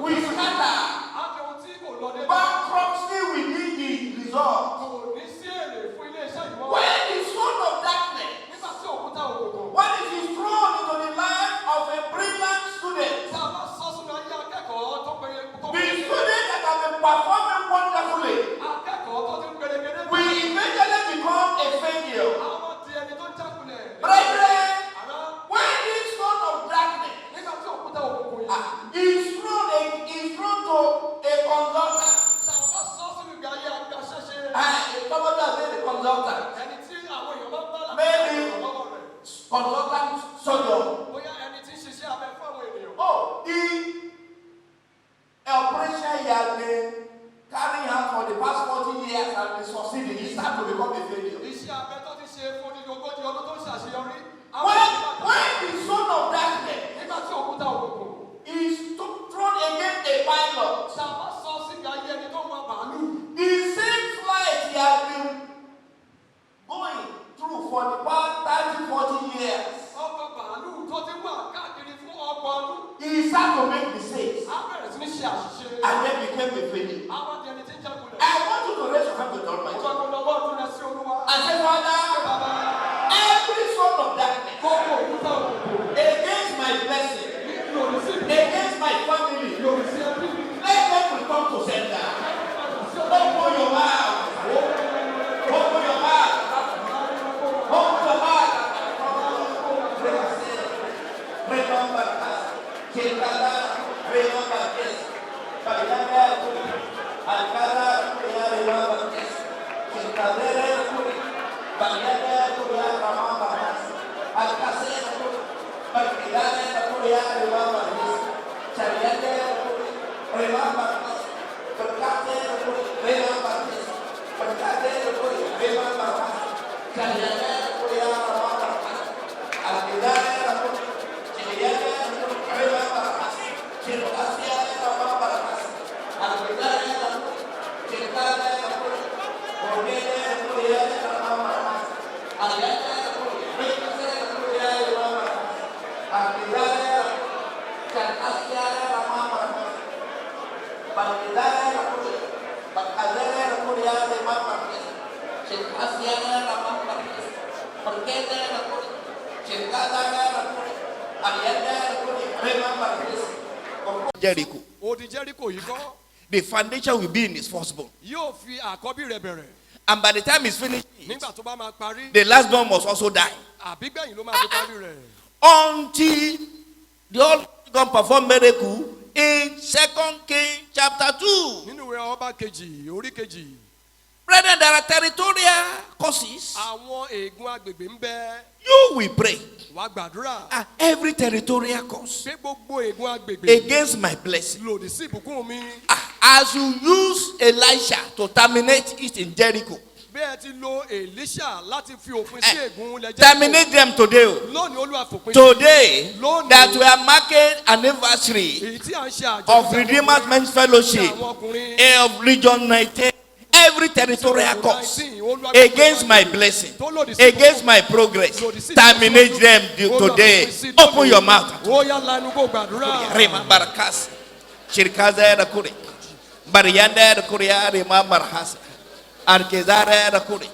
We scatter. Bankruptcy within the result. When the son of darkness, when it is thrown into the life of a brilliant student, the student that has been performing wonderfully, we eventually become a failure. Brethren, when this son of darkness is thrown to a consultant, somebody has been a consultant, maybe consultant surgeon. Oh, the operation he has been carrying out for the past 40 years has been succeeding. He starts to become a failure. When the son of darkness is thrown against a pilot, the same flight he has been going through for the past 30-40 years, he started to make mistakes and then became a failure. I want you to raise your hand to the Almighty and say, Father, every son of darkness against my blessing, against my family, let them return to sender. Open your mouth. Open your mouth. Open your mouth. Remember us. Remember this. Jericho. The foundation will be in his firstborn. And by the time he's finished, the lastborn must also die. Until the Lord can perform miracle in 2 Kings chapter 2. Brethren, there are territorial causes. You will pray. Every territorial cause against my blessing. As you use Elisha to terminate it in Jericho, terminate them today. Today, that we are marking an anniversary of Redeemer's Men's Fellowship of Region 19. Every territorial cause against my blessing, against my progress, terminate them today. Open your mouth. Barianda the Korea, remember Has. Arkezara the Kuri.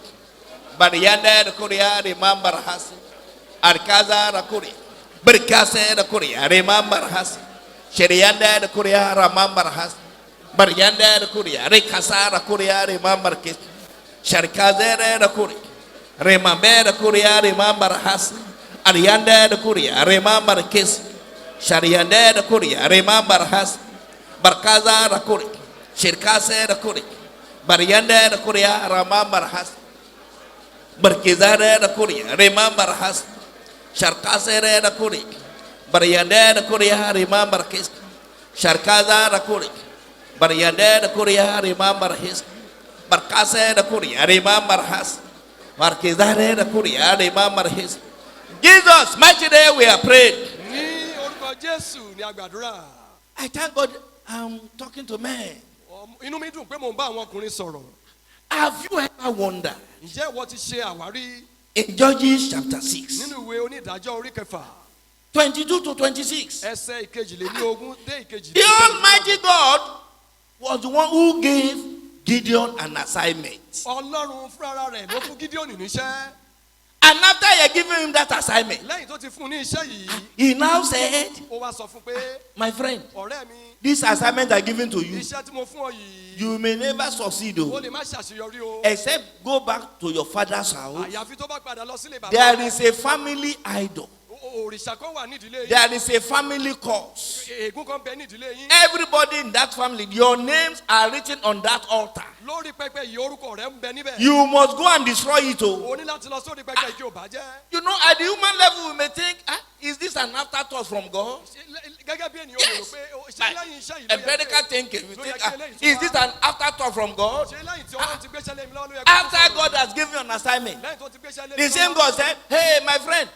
Barianda the Korea, remember Has. Arkaza the Kuri. Berkase the Korea, remember Has. Sherianda the Korea, remember Has. Barianda the Korea, Rekasa the Korea, remember Kis. Sharkazera the Kuri. Remember the Korea, remember Has. Arianda the Korea, remember Kis. Sharianda the Korea, remember Has. Barkaza the Kuri. Shirkase the Kuri. Barianda the Korea, remember Has. Barkizare the Korea, remember Has. Sharkase the Kuri. Barianda the Korea, remember Kis. Sharkaza the Kuri. Barianda the Korea, remember His. Barkase the Korea, remember Has. Barkizare the Korea, remember His. Jesus, mighty day we are praying. I thank God I'm talking to men. Have you ever wondered? In Judges chapter 6, 22 to 26. ẹsẹ̀ ìkejìlélógún dé The Almighty God was the one who gave Gideon an assignment. Ọlọ́run fúnra rẹ̀ ló fún Gídíọ́nì níṣẹ́. And after he had given him that assignment, lẹ́yìn tó ti fún un ní iṣẹ́ yìí. he now said, ó wá sọ fún pé. my friend, ọ̀rẹ́ mi. this assignment I given to you, iṣẹ́ tí mo fún ọ yìí. you may never succeed, o lè má ṣàṣeyọrí o. except go back to your father's house. àyàfi tó bá padà lọ sílé bàbá. There is a family idol. òrìṣà kan wà nídìílé yìí. There is a family curse. ègún kan bẹ nídìílé yín. Everybody in that family, your names are written on that altar. lórí pẹpẹ yìí orúkọ rẹ ń bẹ níbẹ̀. You must go and destroy it. o ní láti lọ sórí pẹpẹ yìí ò bá jẹ́. You know, at the human level, we may think, is this an afterthought from God? gẹ́gẹ́ bí ènìyàn rò pé ṣé lẹ́yìn iṣẹ́ yìí ló yẹ Empirical thinking, we think, is this an afterthought from God? ṣé lẹ́yìn tí Ọlọ́run ti gbéṣẹ́ lé mi lọ́wọ́ ló yẹ kó. After God has given you an assignment, lẹ́yìn tó ti gbéṣẹ́ lé mi the same God said, hey, my friend,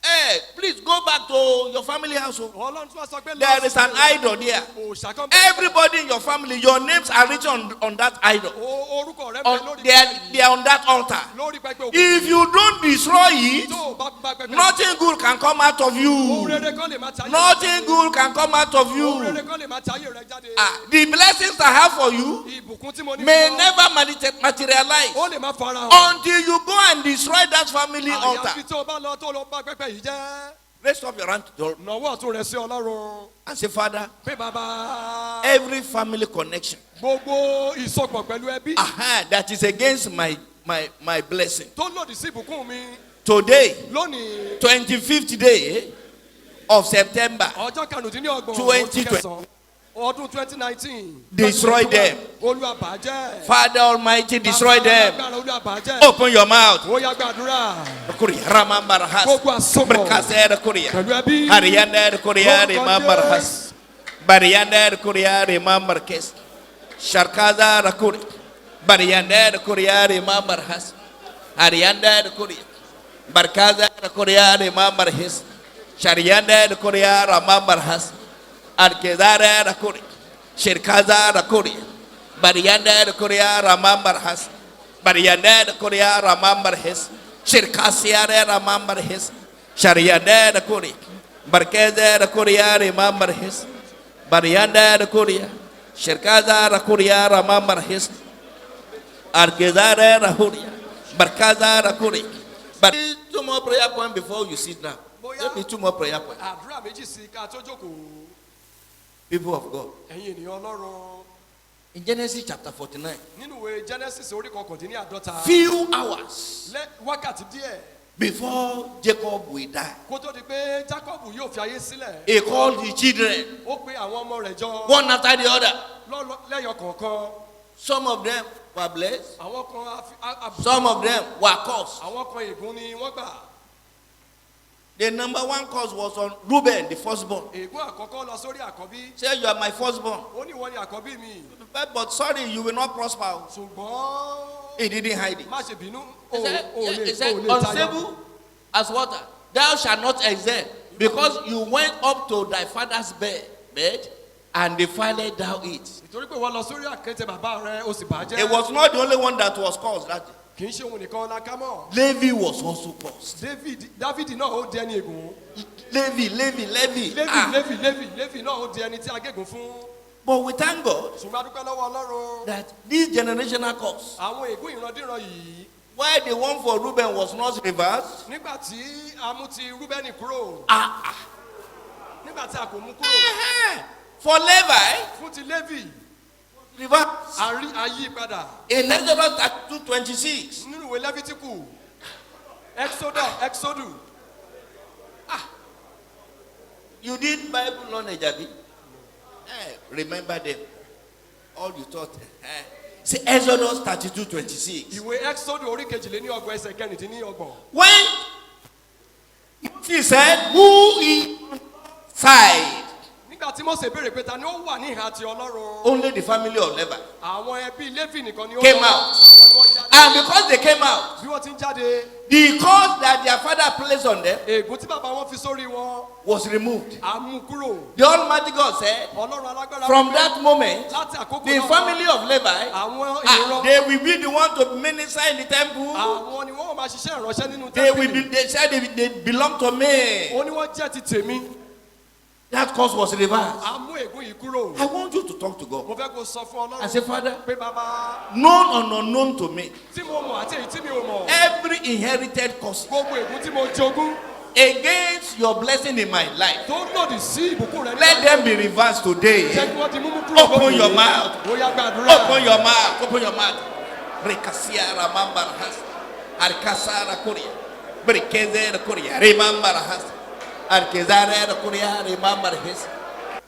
hey, please go back to your family household. Ọlọ́run tún wá sọ pé There is an idol there. òòṣà kan bẹ. Everybody in your family, your names are written on that idol. orúkọ rẹ ń bẹ lórí They are on that altar. lórí pẹpẹ òkú. If you don't destroy it, tó o bá gba pẹpẹ. nothing good can come out of ohun you. rere kan lè má ta ayé rẹ Nothing jáde. good can come out of ohun you. rere kan lè má ta ayé rẹ jáde. The blessings I have for you ìbùkún tí mo ní may fún ọ, never materialize ó lè má fara hàn. until you go and destroy that family altar. àyàfi tó o bá lọ tó o lọ bá pẹpẹ yìí jẹ́. Raise up your hand nọwọ́ ọ̀tún rẹ sí Ọlọ́run. and say, Father, pé bàbá. every family connection gbogbo ìsopọ̀ pẹ̀lú ẹbí. that is against my blessing. tó lòdì sí ìbùkún mi. Today, lónìí. 25th day of September, ọjọ́ karùndínlọ́gbọ̀n. 2020. ọdún 2019. Destroy them. Olúwa bàjẹ́. Father Almighty, destroy them. Agbára Olúwa bàjẹ́. Open your mouth. ó yá gbàdúrà. gbogbo àsopọ̀ pẹ̀lú ẹbí. Ariana Korea remember has. Bariana Korea remember case. Sharkaza Rakuri. Bariana Korea remember has. Ariana Korea. Barkaza Korea remember his. Shariana Korea remember has. Arkezara Rakuri. Shirkaza Rakuri. Bariana Korea remember has. Bariana Korea remember his. Shirkasiara remember his. Shariana Korea. Barkeza Korea remember his. Bariana Korea. Shirkaza Korea remember his. Arkezara Rahuria. Barkaza Rakuri. But 2 more prayer points before you sit down. Let me 2 more prayer points. àdúrà méjì sí ká tó jókòó. People of God. ẹ̀yin ènìyàn Ọlọ́run. In Genesis chapter 49, nínú ìwé Genesis orí kọkàndínláàdọ́ta. few hours wákàtí díẹ̀. before Jacob will die, kó tó di pé Jacob yóò fi ayé sílẹ̀. he called the children ó pe àwọn ọmọ rẹ̀ jọ. one after the other. lẹ́yọ kọ̀ọ̀kan. Some of them were blessed, àwọn kan some of them were cursed. àwọn kan ègún ni wọ́n gbà. The number 1 curse was on Reuben, the firstborn. ègún àkọ́kọ́ lọ sórí àkọ́bí. Say, you are my firstborn. ó ní ìwọ ni àkọ́bí mi. But sorry, you will not prosper. ṣùgbọ́n. He didn't hide it. má ṣe bínú. He said, unstable as water, thou shalt not excel, because you went up to thy father's bed and defiled thou it. nítorí pé wọ́n lọ sórí àkéte bàbá rẹ̀ ó sì bàjẹ́. It was not the only one that was cursed that day. kì í ṣe òun nìkan la ká mọ̀. Levi was also cursed. David náà ó di ẹni ègún. Levi. Levi náà ó di ẹni tí a gégùn fún. But we thank God ṣùgbọ́n a dúpẹ́ lọ́wọ́ Ọlọ́run. that this generational curse, àwọn ègún ìrandíran yìí. why the one for Reuben was not reversed. nígbà tí a mú ti Rúbẹ́nì kúrò. nígbà tí a kò mú kúrò. For Levi, fún ti Levi. reversed. a yí padà. In Exodus 32:26. nínú ìwé Lẹ́fítíkù. Exodus. You did Bible knowledge, Abi? Remember them. All you taught. Say Exodus 32:26. ìwé Exodus orí kejìléníọgbọ̀n ẹsẹ̀ kẹrìndínlọ́gbọ̀n. When he said, who is side? nígbà tí Mósè béèrè pé ta ni ó wà ní ìhà ti Ọlọ́run. Only the family of Levi àwọn ẹbí Léfì nìkan ni ó came out. àwọn ni wọ́n jáde. And because they came out, bí wọ́n wọ́n ti ń jáde. the curse that their father placed on them ègún tí bàbá wọn fi sórí wọn. was removed. a mú kúrò. The Almighty God said, ọlọ́run alágbára. from that moment, láti àkókò the náà. family of Levi, àwọn ìran. they will be the one to minister in the temple. àwọn ni wọ́n máa ṣiṣẹ́ ìránṣẹ́ nínú They will be, tẹ́ḿpìlì. they said they belong to me. ó ní wọ́n jẹ́ ti tèmi. That curse was reversed. a mú ègún yìí kúrò. I want you to talk to God mo fẹ́ kó sọ fún and say, ọlọ́run. Father, pé bàbá. known or unknown to me, tí mo mọ̀ àti èyí tí mi ò mọ̀. every inherited curse gbogbo ègún tí mo jogún. against your blessing in my life, tó lòdì sí ìbùkún rẹ. let them be reversed jẹ́ today. kí wọ́n ti múmú kúrò. Open your mouth. ó yá gbàdúrà. Open your mouth. Open your mouth. Rekasia Ramambar has. Arkasara Korea. Brekeze Korea. Remember has. Arkezara Korea. Remember his.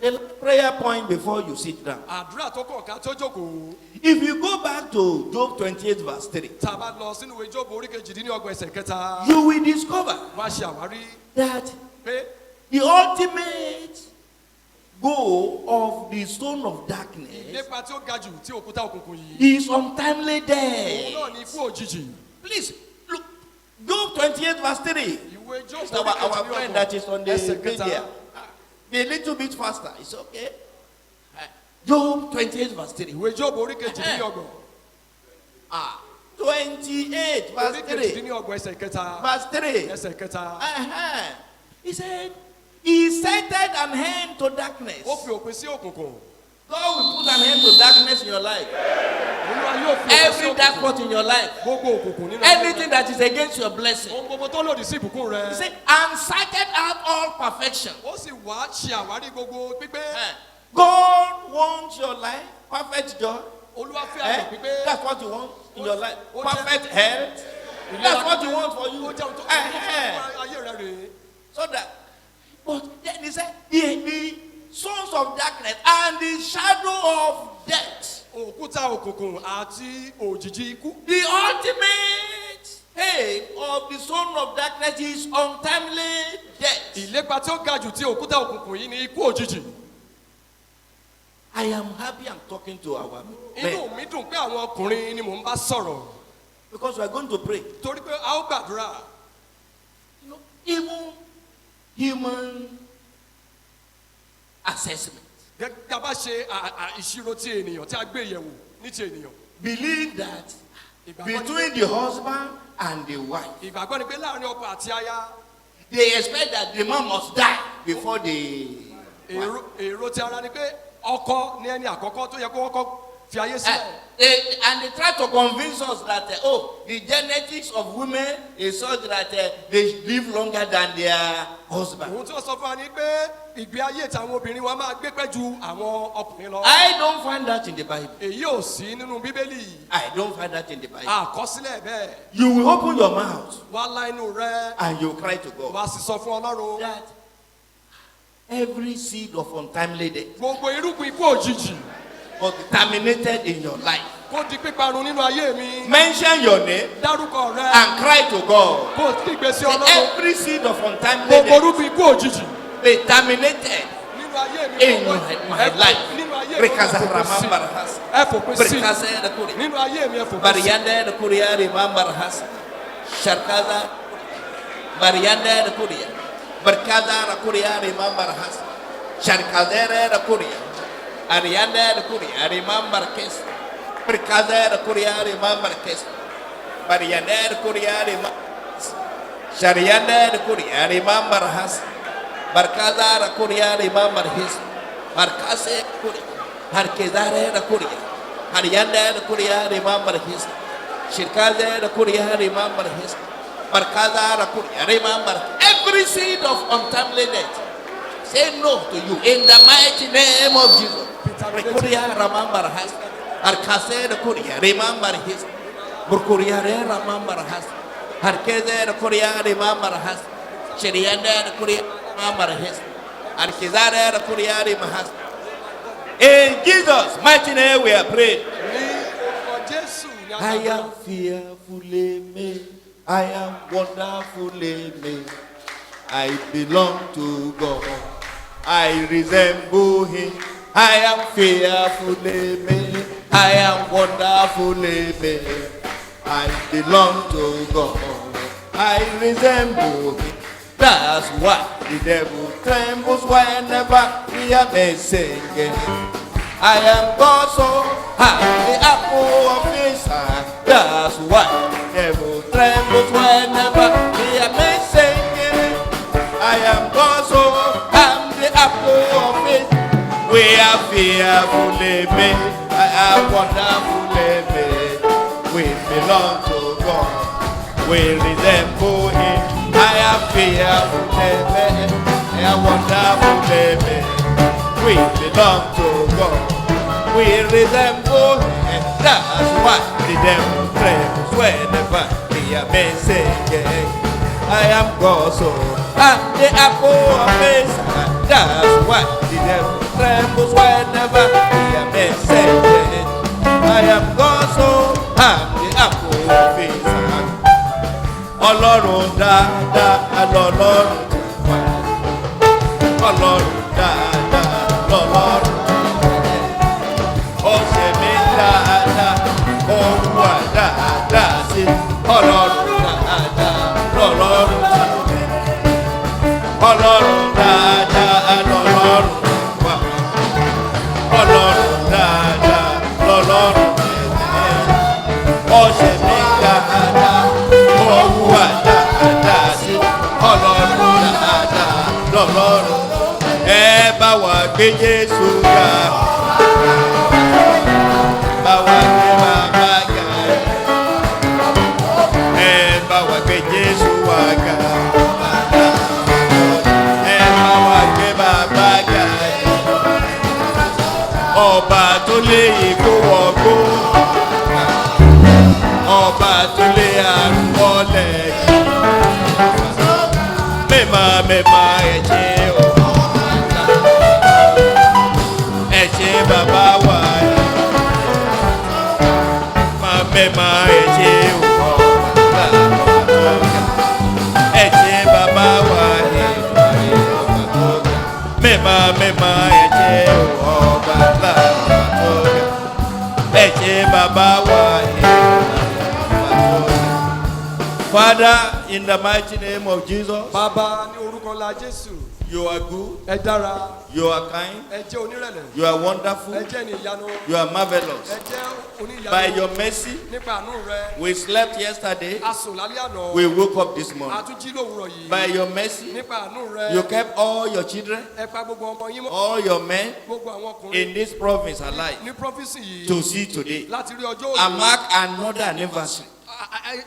The prayer point before you sit down. àdúrà tó kọ̀ ká tó jókòó. If you go back to Job 28 verse 3, tá a bá lọ sínú ìwé Jóòbù orí kejìdínlọ́gbọ̀n ẹsẹ̀ kẹta. you will discover wá ṣe àwárí that pé the ultimate goal of the stone of darkness nípa tí ó ga jù tí òkúta òkùnkùn yìí. is untimely òun death. náà ní ikú òjijì. Please look, Job 28 verse 3. ìwé Jóòbù It's our friend that is on the ẹsẹ̀ kẹta. media. Be a little bit faster. It's okay. Job 28 verse 3. ìwé Jóòbù orí kejìdínlọ́gbọ̀n. 28 verse orí 3. kejìdínlọ́gbọ̀n ẹsẹ̀ kẹta. Verse 3. ẹsẹ̀ kẹta. He said, He set an hand to darkness. ó fi òpin sí òkùnkùn. God will put an end to darkness in your life. Olúwa yóò fi òpin sí Every dark òkùnkùn. spot in your life. gbogbo òkùnkùn nínú ayé rẹ. Anything that is against your blessing. ohun gbogbo tó lòdì sí ìbùkún rẹ. He said, and sighted out all perfection. ó sì wá ṣe àwárí gbogbo pípé. God wants your life, perfect joy. Olúwa fẹ́ àyọ̀ pípé. That's what you want in your life. Ó jẹ́- Perfect health. That's what you want for you. ó jẹun tó Eh, ayé rẹ rèé. So that, but then he said, the sons of darkness and the shadow of death. òkúta òkùnkùn àti òjìji ikú. The ultimate aim of the son of darkness is untimely death. ìlépa tí ó ga jù tí òkúta òkùnkùn yìí ni ikú òjijì. I am happy I'm talking to our men inú mi dùn pé àwọn ọkùnrin ni mò ń bá sọ̀rọ̀. because we are going to pray. torí pé a ó gbàdúrà. You know, even human assessment gẹ́gẹ́ bá ṣe ìṣirò ti ènìyàn tí a gbé yẹ̀wò ní ti ènìyàn. believe that ìgbàgbọ́ ni between the husband and the wife, ìgbàgbọ́ ni pé láàrin ọkọ àti aya. they expect that the man must die before the wife. èrò ti ara ni pé ọkọ ní ẹni àkọ́kọ́ tó yẹ kó kọ́kọ́ fi ayé sílẹ̀. And they try to convince us that the genetics of women is such that they live longer than their husband. òun tí wọ́n sọ fún wa ni pé ìgbé ayé tàwọn obìnrin wa máa gbé pẹ́ ju àwọn ọkùnrin lọ. I don't find that in the Bible. èyí ò sí nínú bíbélì. I don't find that in the Bible. àkọsílẹ̀ bẹ́ẹ̀. You will open your mouth wá lá inú rẹ. and you cry to God wá sì sọ fún ọlọ́run. that every seed of untimely death gbogbo irúgbìn ikú òjijì must be terminated in your life. kó di píparun nínú ayé mi. Mention your name dárúkọ rẹ. and cry to God. kó o kígbe sí Say, ọlọ́run. every seed of untimely gbogbo death irúgbìn ikú òjijì be terminated nínú ayé mi. in my life. nínú ayé mi. Rekaza Ramambar has. ẹ fòpin sí. Berkase the Kuri. nínú ayé mi ẹ fòpin sí. Barianda the Kuria Remambar has. Sharkaza Barianda the Kuria. Berkaza the Kuria Remambar has. Sharkazere the Kuria. Arianda the Kuria Remambar case. Berkaza the Kuria Remambar case. Barianda the Kuria Remambar. Sharianda the Kuria Remambar has. Barkaza the Kuria Remambar his. Barkase Kuria. Harkezare the Kuria. Harianda the Kuria remember his. Shirkaze the Kuria remember his. Barkaza the Kuria remember every seed of untimely death. Say no to you in the mighty name of Jesus. The Kuria remember his. Arkase the Kuria remember his. Burkuria remember his. Harkeze the Kuria remember his. Shirianda the Kuria remember his. Arkizare the Kuria remember his. In Jesus' mighty name we are praying. I am fearfully made. I am wonderfully made. I belong to God. I resemble Him. I am fearfully made. I am wonderfully made. I belong to God. I resemble Him. That's why the devil trembles whenever we are singing. I am God, so I'm the apple of His eye. That's why the devil trembles whenever we are singing. I am God, so I'm the apple of His eye. We are fearfully made. I am wonderfully made. We belong to God. We resemble Him. I am fearfully made. I am wonderfully made. We belong to God. We resemble Him. That's why the devil trembles whenever we are singing. I am God, so I'm the apple of His eye. That's why the devil trembles whenever we are singing. I am God, so I'm the apple of His eye. Ọlọ́run dáadáa lọ́lọ́run wá. Ọlọ́run dáadáa lọ́lọ́run wá. Ó ṣe mí dáadáa, ó wà dáadáa sí. Ọlọ́run dáadáa lọ́lọ́run wá. Ọlọ́run dáadáa lọ́lọ́run wá. Ọlọ́run dáadáa lọ́lọ́run wá. Ó ṣe mí dáadáa. Ọlọ́run ẹ bá wa gbé Jésù ga, bá wa gbé bàbá ga, ẹ bá wa gbé Jésù wa ga, ẹ bá wa gbé bàbá ga, ọba tó lé ikú wọgbó, ọba tó lé àrùn wọlé. Mema ẹ̀jẹ̀ o, ẹ̀jẹ̀ bàbá wa mema ẹ̀jẹ̀ o, ẹ̀jẹ̀ bàbá wa mema ẹ̀jẹ̀ o, ẹ̀jẹ̀ bàbá wa. Father, in the mighty name of Jesus, Bàbá ní orúkọ ńlá Jésù. You are good. Ẹ dára. You are kind. Ẹ jẹ́ onírẹ̀lẹ̀. You are wonderful. Ẹ jẹ́ ní ìyanu. You are marvelous. Ẹ jẹ́ oníyanu. By your mercy, nípa àánú rẹ. we slept yesterday. A sùn lálẹ́ àná. We woke up this morning. A tún jí lówùúrọ̀ yìí. By your mercy, nípa àánú rẹ. you kept all your children, Ẹ pa gbogbo ọmọ yín mọ́. all your men Gbogbo àwọn ọkùnrin. in this province alive Ní prọfísì yìí. to see today Láti rí ọjọ́ òní. and mark another anniversary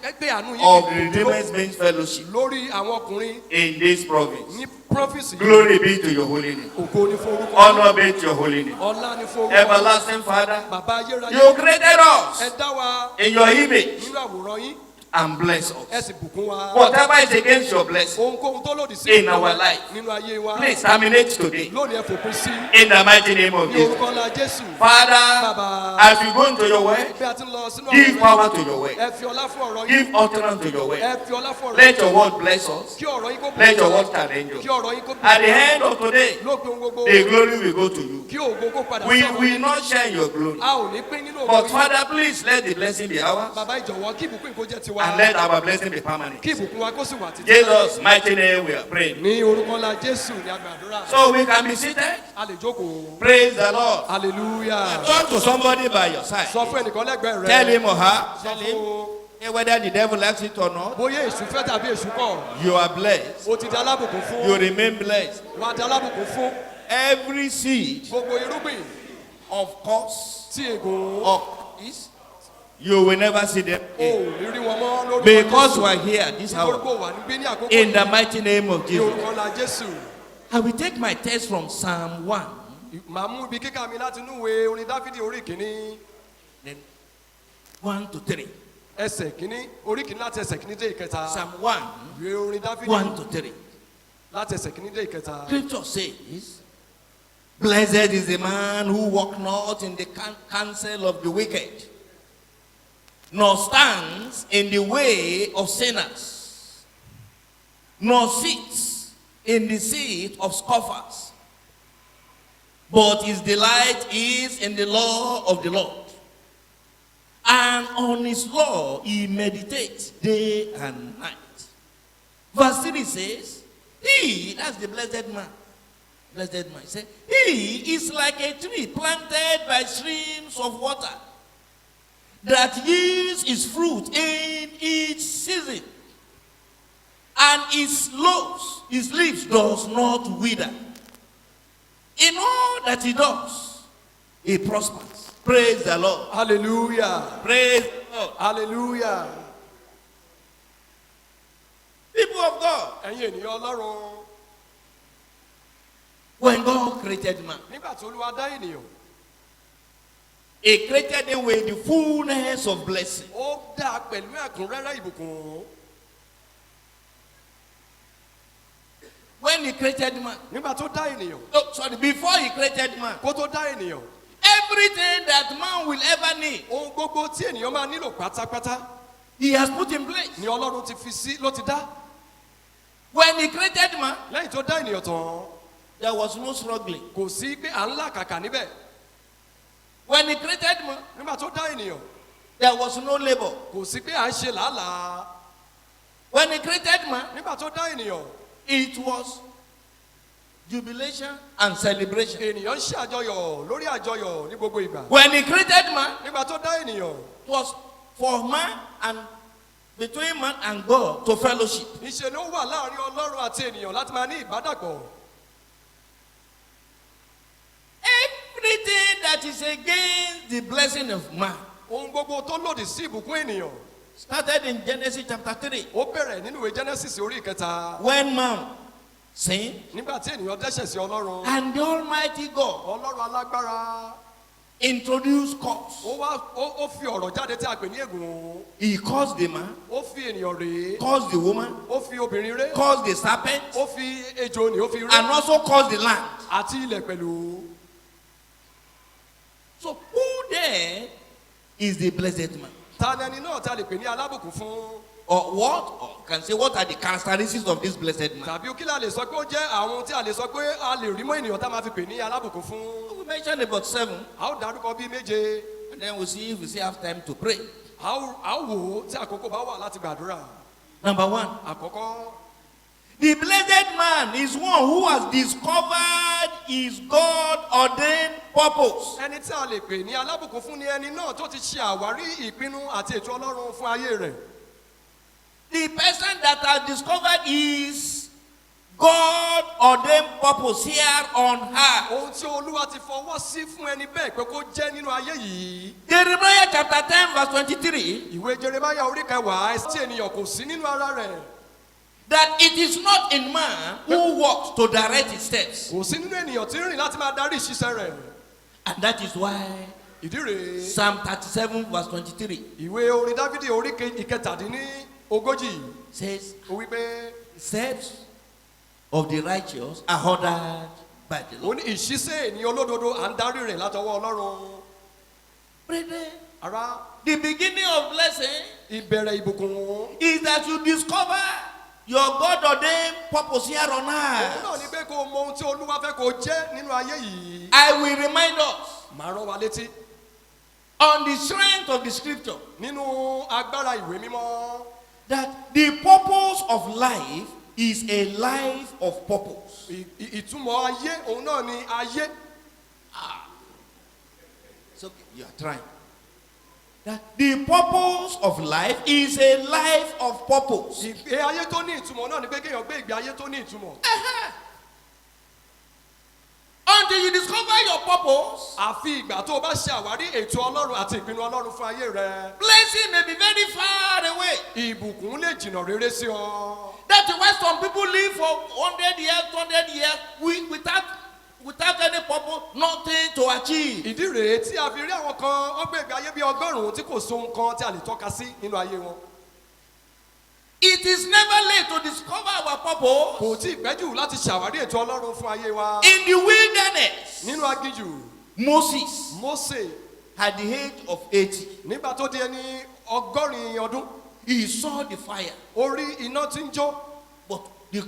Ẹ gbé àánú yín. of Redeemer's Men's Fellowship Lórí àwọn ọkùnrin. in this province. Ní prọfísì yìí. Glory be to your holy name. Ògo ni fún orúkọ. Honor be to your holy name. Ọlá ni fún orúkọ. Everlasting Father, Bàbá ayérayé. you created us Ẹ dá wa. in your image Nínú àwòrán yín. and bless Ẹ us. sì bùkún wa. Whatever is against your blessing, Ohunkóhun tó lòdì sí in ìfẹ́ wa our life, nínú ayé wa. please terminate today Lónìí ẹ fòpin sí. in the mighty name of Ní Jesus. orúkọ ńlá Jésù. Father, Bàbá. as you go into your word, Bí a ti ń lọ sínú give ọ̀rọ̀ power rẹ. to your word. Ẹ fi ọlá fún ọ̀rọ̀ yín. Give utterance to your word. Ẹ fi ọlá fún ọ̀rọ̀ Let yín. your word bless us. Kí ọ̀rọ̀ yín kó Let your bùkún word wa. challenge Kí us. ọ̀rọ̀ yín kó bùkún At the wa. end of today, Lópin gbogbo. the glory will go to you. Kí ògo kó padà We sọ́dọ̀ will yín. not share your glory. A ò ní pín nínú ògo But yín. Father, please let the blessing be ours Bàbá ìjọ̀wọ́ kí ìbùkún kó jẹ́ tiwa. and let our blessing be permanent. Kí ìbùkún wa kó sì wà títí. Jesus' mighty name we are praying. Ní orúkọ ńlá Jésù ni a gbàdúrà. So we can be seated. A lè jókòó. Praise the Lord. Hallelujah. Talk to somebody by your side. Sọ fún ẹnìkan lẹ́gbẹ̀ẹ́ rẹ. Tell him or her. Sọ Tell him fún whether the devil likes it or not. bóyá èṣù fẹ́ tàbí èṣù kọ̀. You are blessed. O ti di alábùkún fún. You remain blessed. Wà á di alábùkún fún. Every seed Gbogbo irúgbìn of course tí ègò. of is, you will never see them O ò ní rí wọn mọ́ lórúkọ because Jésù. you are here this Nítorí hour. pé o wà níbí ní àkókò In the yìí. mighty name of Ní Jesus. orúkọ ńlá Jésù. I will take my text from Psalm 1. Màá mú ibi kíkà mi láti inú ìwé orin Dáfídì orí kìíní. Then 1 to 3. Ẹsẹ̀ kìíní orí kìíní láti ẹsẹ̀ kìíní dé ìkẹta. Psalm 1, Ìwé orin Dáfídì 1 to 3. láti ẹsẹ̀ kìíní dé ìkẹta. Scripture says, Blessed is the man who walk not in the counsel of the wicked, nor stands in the way of sinners, nor sits in the seat of scoffers. But his delight is in the law of the Lord, and on his law he meditates day and night. Verse 3 says, he, that's the blessed man. Blessed man. Say, he is like a tree planted by streams of water that yields its fruit in each season, and his leaves does not wither. In all that he does, he prospers. Praise the Lord. Hallelujah. Praise the Lord. Hallelujah. People of God, Ẹ̀yin ènìyàn Ọlọ́run. when God created man, Nígbà tí Olúwa dá ènìyàn, he created him with the fullness of blessing. ó dá a pẹ̀lú ẹ̀kúnrẹ́rẹ́ ìbùkún. When he created man, Nígbà tó dá ènìyàn, before he created man, kó tó dá ènìyàn, everything that man will ever need, ohun gbogbo tí ènìyàn máa nílò pátápátá he has put in place. ni Ọlọ́run ti fi sí ló ti dá. When he created man, Lẹ́yìn tó dá ènìyàn tán, there was no struggling. kò sí pé à ń làkàkà níbẹ̀. When he created man, Nígbà tó dá ènìyàn, there was no labor. kò sí pé à ń ṣe làálàá. When he created man, Nígbà tó dá ènìyàn, it was jubilation and celebration. ènìyàn ń ṣe àjọyọ̀ lórí àjọyọ̀ ní gbogbo ìgbà. When he created man, Nígbà tó dá ènìyàn, it was for man and between man and God to fellowship. ìṣe ló wà láàrin Ọlọ́run àti ènìyàn láti máa ní ìbádàpọ̀. Everything that is against the blessing of man Ohun gbogbo tó lòdì sí ìbùkún ènìyàn, started in Genesis chapter 3. ó bẹ̀rẹ̀ nínú ìwé Genesis orí ìkẹta. When man sinned Nígbà tí ènìyàn dẹ́ṣẹ̀ sí Ọlọ́run, and the Almighty God Ọlọ́run alágbára, introduced curse. ó fi ọ̀rọ̀ jáde tí a pè ní ègún. He caused the man, Ó fi ènìyàn rèé, caused the woman, ó fi obìnrin ré, caused the serpent, ó fi ejò ní, ó fi and ré, also caused the land. àti ilẹ̀ pẹ̀lú. So who then is the blessed man? Ta ni ẹni náà tí a lè pè ní alábùkún fún? Or can say what are the characteristics of this blessed man? Tàbí kí la lè sọ pé ó jẹ́ àwọn tí a lè sọ pé a lè rí mọ́ ènìyàn tá a máa fi pè ní alábùkún fún? We mentioned about 7, A ó dárúkọ bíi méje. and then we'll see if we still have time to pray. A ó wò ó tí àkókò bá wà láti gbàdúrà. Number 1, Àkọ́kọ́, the blessed man is one who has discovered his God-ordained purpose. ẹni tí a lè pè ní alábùkún fún ni ẹni náà tó ti ṣe àwárí ìpinnu àti ètò Ọlọ́run fún ayé rẹ̀. The person that has discovered his God-ordained purpose here on earth. Ohun tí Olúwa ti fọwọ́ sí fún ẹni bẹ́ẹ̀ pé kó jẹ́ nínú ayé yìí. Jeremiah chapter 10 verse 23. Ìwé Jeremáyà orí kẹwàá tí ènìyàn kò sí nínú ara rẹ̀. That it is not in man who walks to direct his steps. Kò sí nínú ènìyàn tí ń rìn láti máa darí ìṣiṣẹ́ rẹ̀. And that is why Ìdí rèé. Psalm 37 verse 23 Ìwé orin Dáfídì orí ìkẹtàdínlógójì says, ó wí pé the steps of the righteous are ordered by the ó Lord. ní ìṣiṣẹ́ ènìyàn olódodo à ń darí rẹ̀ látọwọ́ Ọlọ́run. Brethren, Ará, the beginning of blessing ìbẹ̀rẹ̀ ìbùkún. is that you discover your God-ordained purpose here on Òun náà earth. ni pé kó o mọ ohun tí Olúwa fẹ́ kó o jẹ́ nínú ayé yìí. I will remind us Màá rán wa létí. on the strength of the scripture Nínú agbára ìwé mímọ́, that the purpose of life is a life of purpose. ìtumọ̀ ayé òun náà ni ayé. It's okay, you are trying. That the purpose of life is a life of purpose. Ìgbé ayé tó ní ìtumọ̀ náà ni pé kéèyàn gbé ìgbé ayé tó ní ìtumọ̀. Until you discover your purpose, Àfi ìgbà tó o bá ṣe àwárí ètò Ọlọ́run àti ìpinnu Ọlọ́run fún ayé rẹ. blessing may be very far away. Ìbùkún lè jìnnà rere sí ọ. That's why some people live for 100 years, 200 years without any purpose, nothing to achieve. Ìdí rèé tí a fi rí àwọn kan wọ́n gbé ìgbé ayé bíi 100 tí kò so nǹkan tí a lè tọ́ka sí nínú ayé wọn. It is never late to discover our purpose. Kò tí ì pẹ́ jù láti ṣàwárí ètò Ọlọ́run fún ayé wa. In the wilderness, Nínú aginjù, Moses, Mósè at the age of 80, nígbà tó di ẹni 100 ọdún, he saw the fire, ó rí iná tí ń jó. but the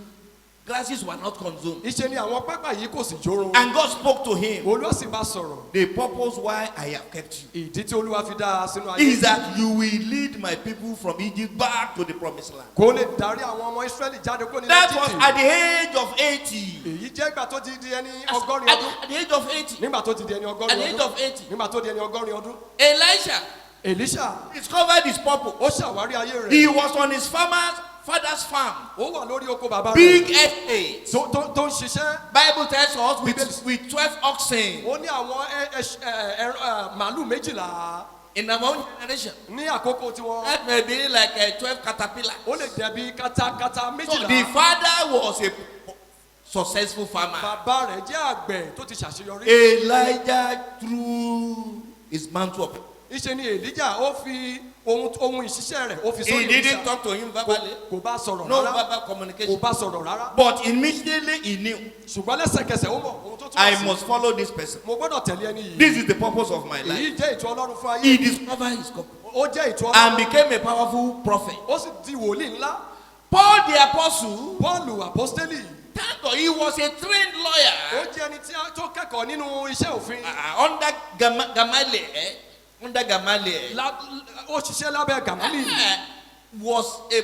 grasses were not consumed. Iṣẹ́ ni àwọn pápá yìí kò sì jórun. And God spoke to him. Olúwa sì bá sọ̀rọ̀. The purpose why I have kept you Ìdí tí Olúwa fi dá a sínú ayé. is that you will lead my people from Egypt back to the promised land. Kó lè darí àwọn ọmọ Ísírẹ́lì jáde kó ní That was Íjíbítì. at the age of 80. Èyí jẹ́ ìgbà tó ti di ẹni ọgọ́rin ọdún. At the age of 80. Nígbà tó ti di ẹni At ọgọ́rin the age ọdún. of 80. Nígbà tó di ẹni ọgọ́rin ọdún. Elisha Èlíṣà discovered his purpose. ó ṣàwárí ayé rẹ̀. He was on his father's farm. Ó wà lórí oko bàbá rẹ̀. Big estate. Tó ń ṣiṣẹ́. Bible tells us with 12 oxen Ó ní àwọn màálù 12 in our own generation. ní àkókò tiwọn. That may be like 12 caterpillars. Ó lè dẹ̀bi katakata So 12. the father was a successful farmer. Bàbá rẹ̀ jẹ́ àgbẹ̀ tó ti ṣàṣeyọrí. Elijah threw his mantle up. Iṣẹ́ ni Èlíjà ó fi ohun ìṣiṣẹ́ rẹ̀ ó fi He sórí didn't Èlíṣà. talk to him verbally. Kò bá sọ̀rọ̀ No rárá. verbal Kò communication. bá sọ̀rọ̀ rárá. But immediately he knew, Ṣùgbọ́n lẹ́sẹ̀kẹsẹ̀ ó mọ̀ ohun tó túmọ̀ I sí. must follow this person. Mo gbọ́dọ̀ tẹ̀lé ẹni yìí. This is the purpose of my life. Èyí jẹ́ ètò Ọlọ́run fún ayé. He discovered his purpose Ó jẹ́ ètò and Ọlọ́run. became a powerful prophet. Ó sì di wòlíì ńlá. Paul the apostle, Pọ́ọ̀lù àpọ́stélì. thank God, he was a trained Ó lawyer jẹ́ ẹni tó kẹ́kọ̀ọ́ nínú iṣẹ́ òfin. under Gamaliel. Under Gamaliel, Ó ṣiṣẹ́ lábẹ́ Gàmálì. was a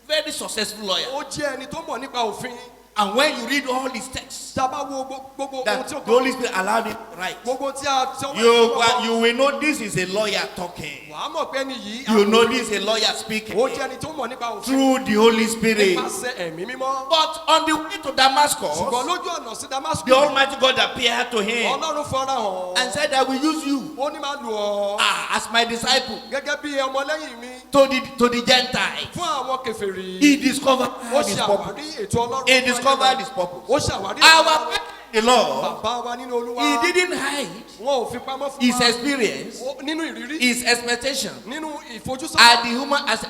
very successful lawyer. Ó jẹ́ ẹni tó mọ̀ nípa òfin. And when you read all his texts, Tá a bá wo gbogbo ohun that tí ó the Holy Spirit allowed him to write, gbogbo tí a tí ó you will know this is a lawyer talking. wàá mọ̀ pé ẹni yìí. You know this is a lawyer speaking Ó jẹ́ ẹni tó mọ̀ nípa òfin. through the Holy Spirit. Nípasẹ̀ ẹ̀mí mímọ́. But on the way to Damascus, Ṣùgbọ́n lójú ọ̀nà sí Damascus. the Almighty God appeared to him Ọlọ́run fọ́nrán hàn. and said, I will use you Ó ní máa lù ọ́. as my disciple Gẹ́gẹ́ bí ọmọlẹ́yìn mi. to the Gentiles. Fún àwọn kèfèrí. He discovered Ó his ṣàwárí purpose. ètò Ọlọ́run. He discovered his purpose. Ó ṣàwárí Our Father in the Lord, bàbá wa nínú Olúwa. he didn't hide Wọn ò fi pamọ́ fún his wa. experience, Nínú ìrírí. his expectation Nínú ìfojúsọ́nà.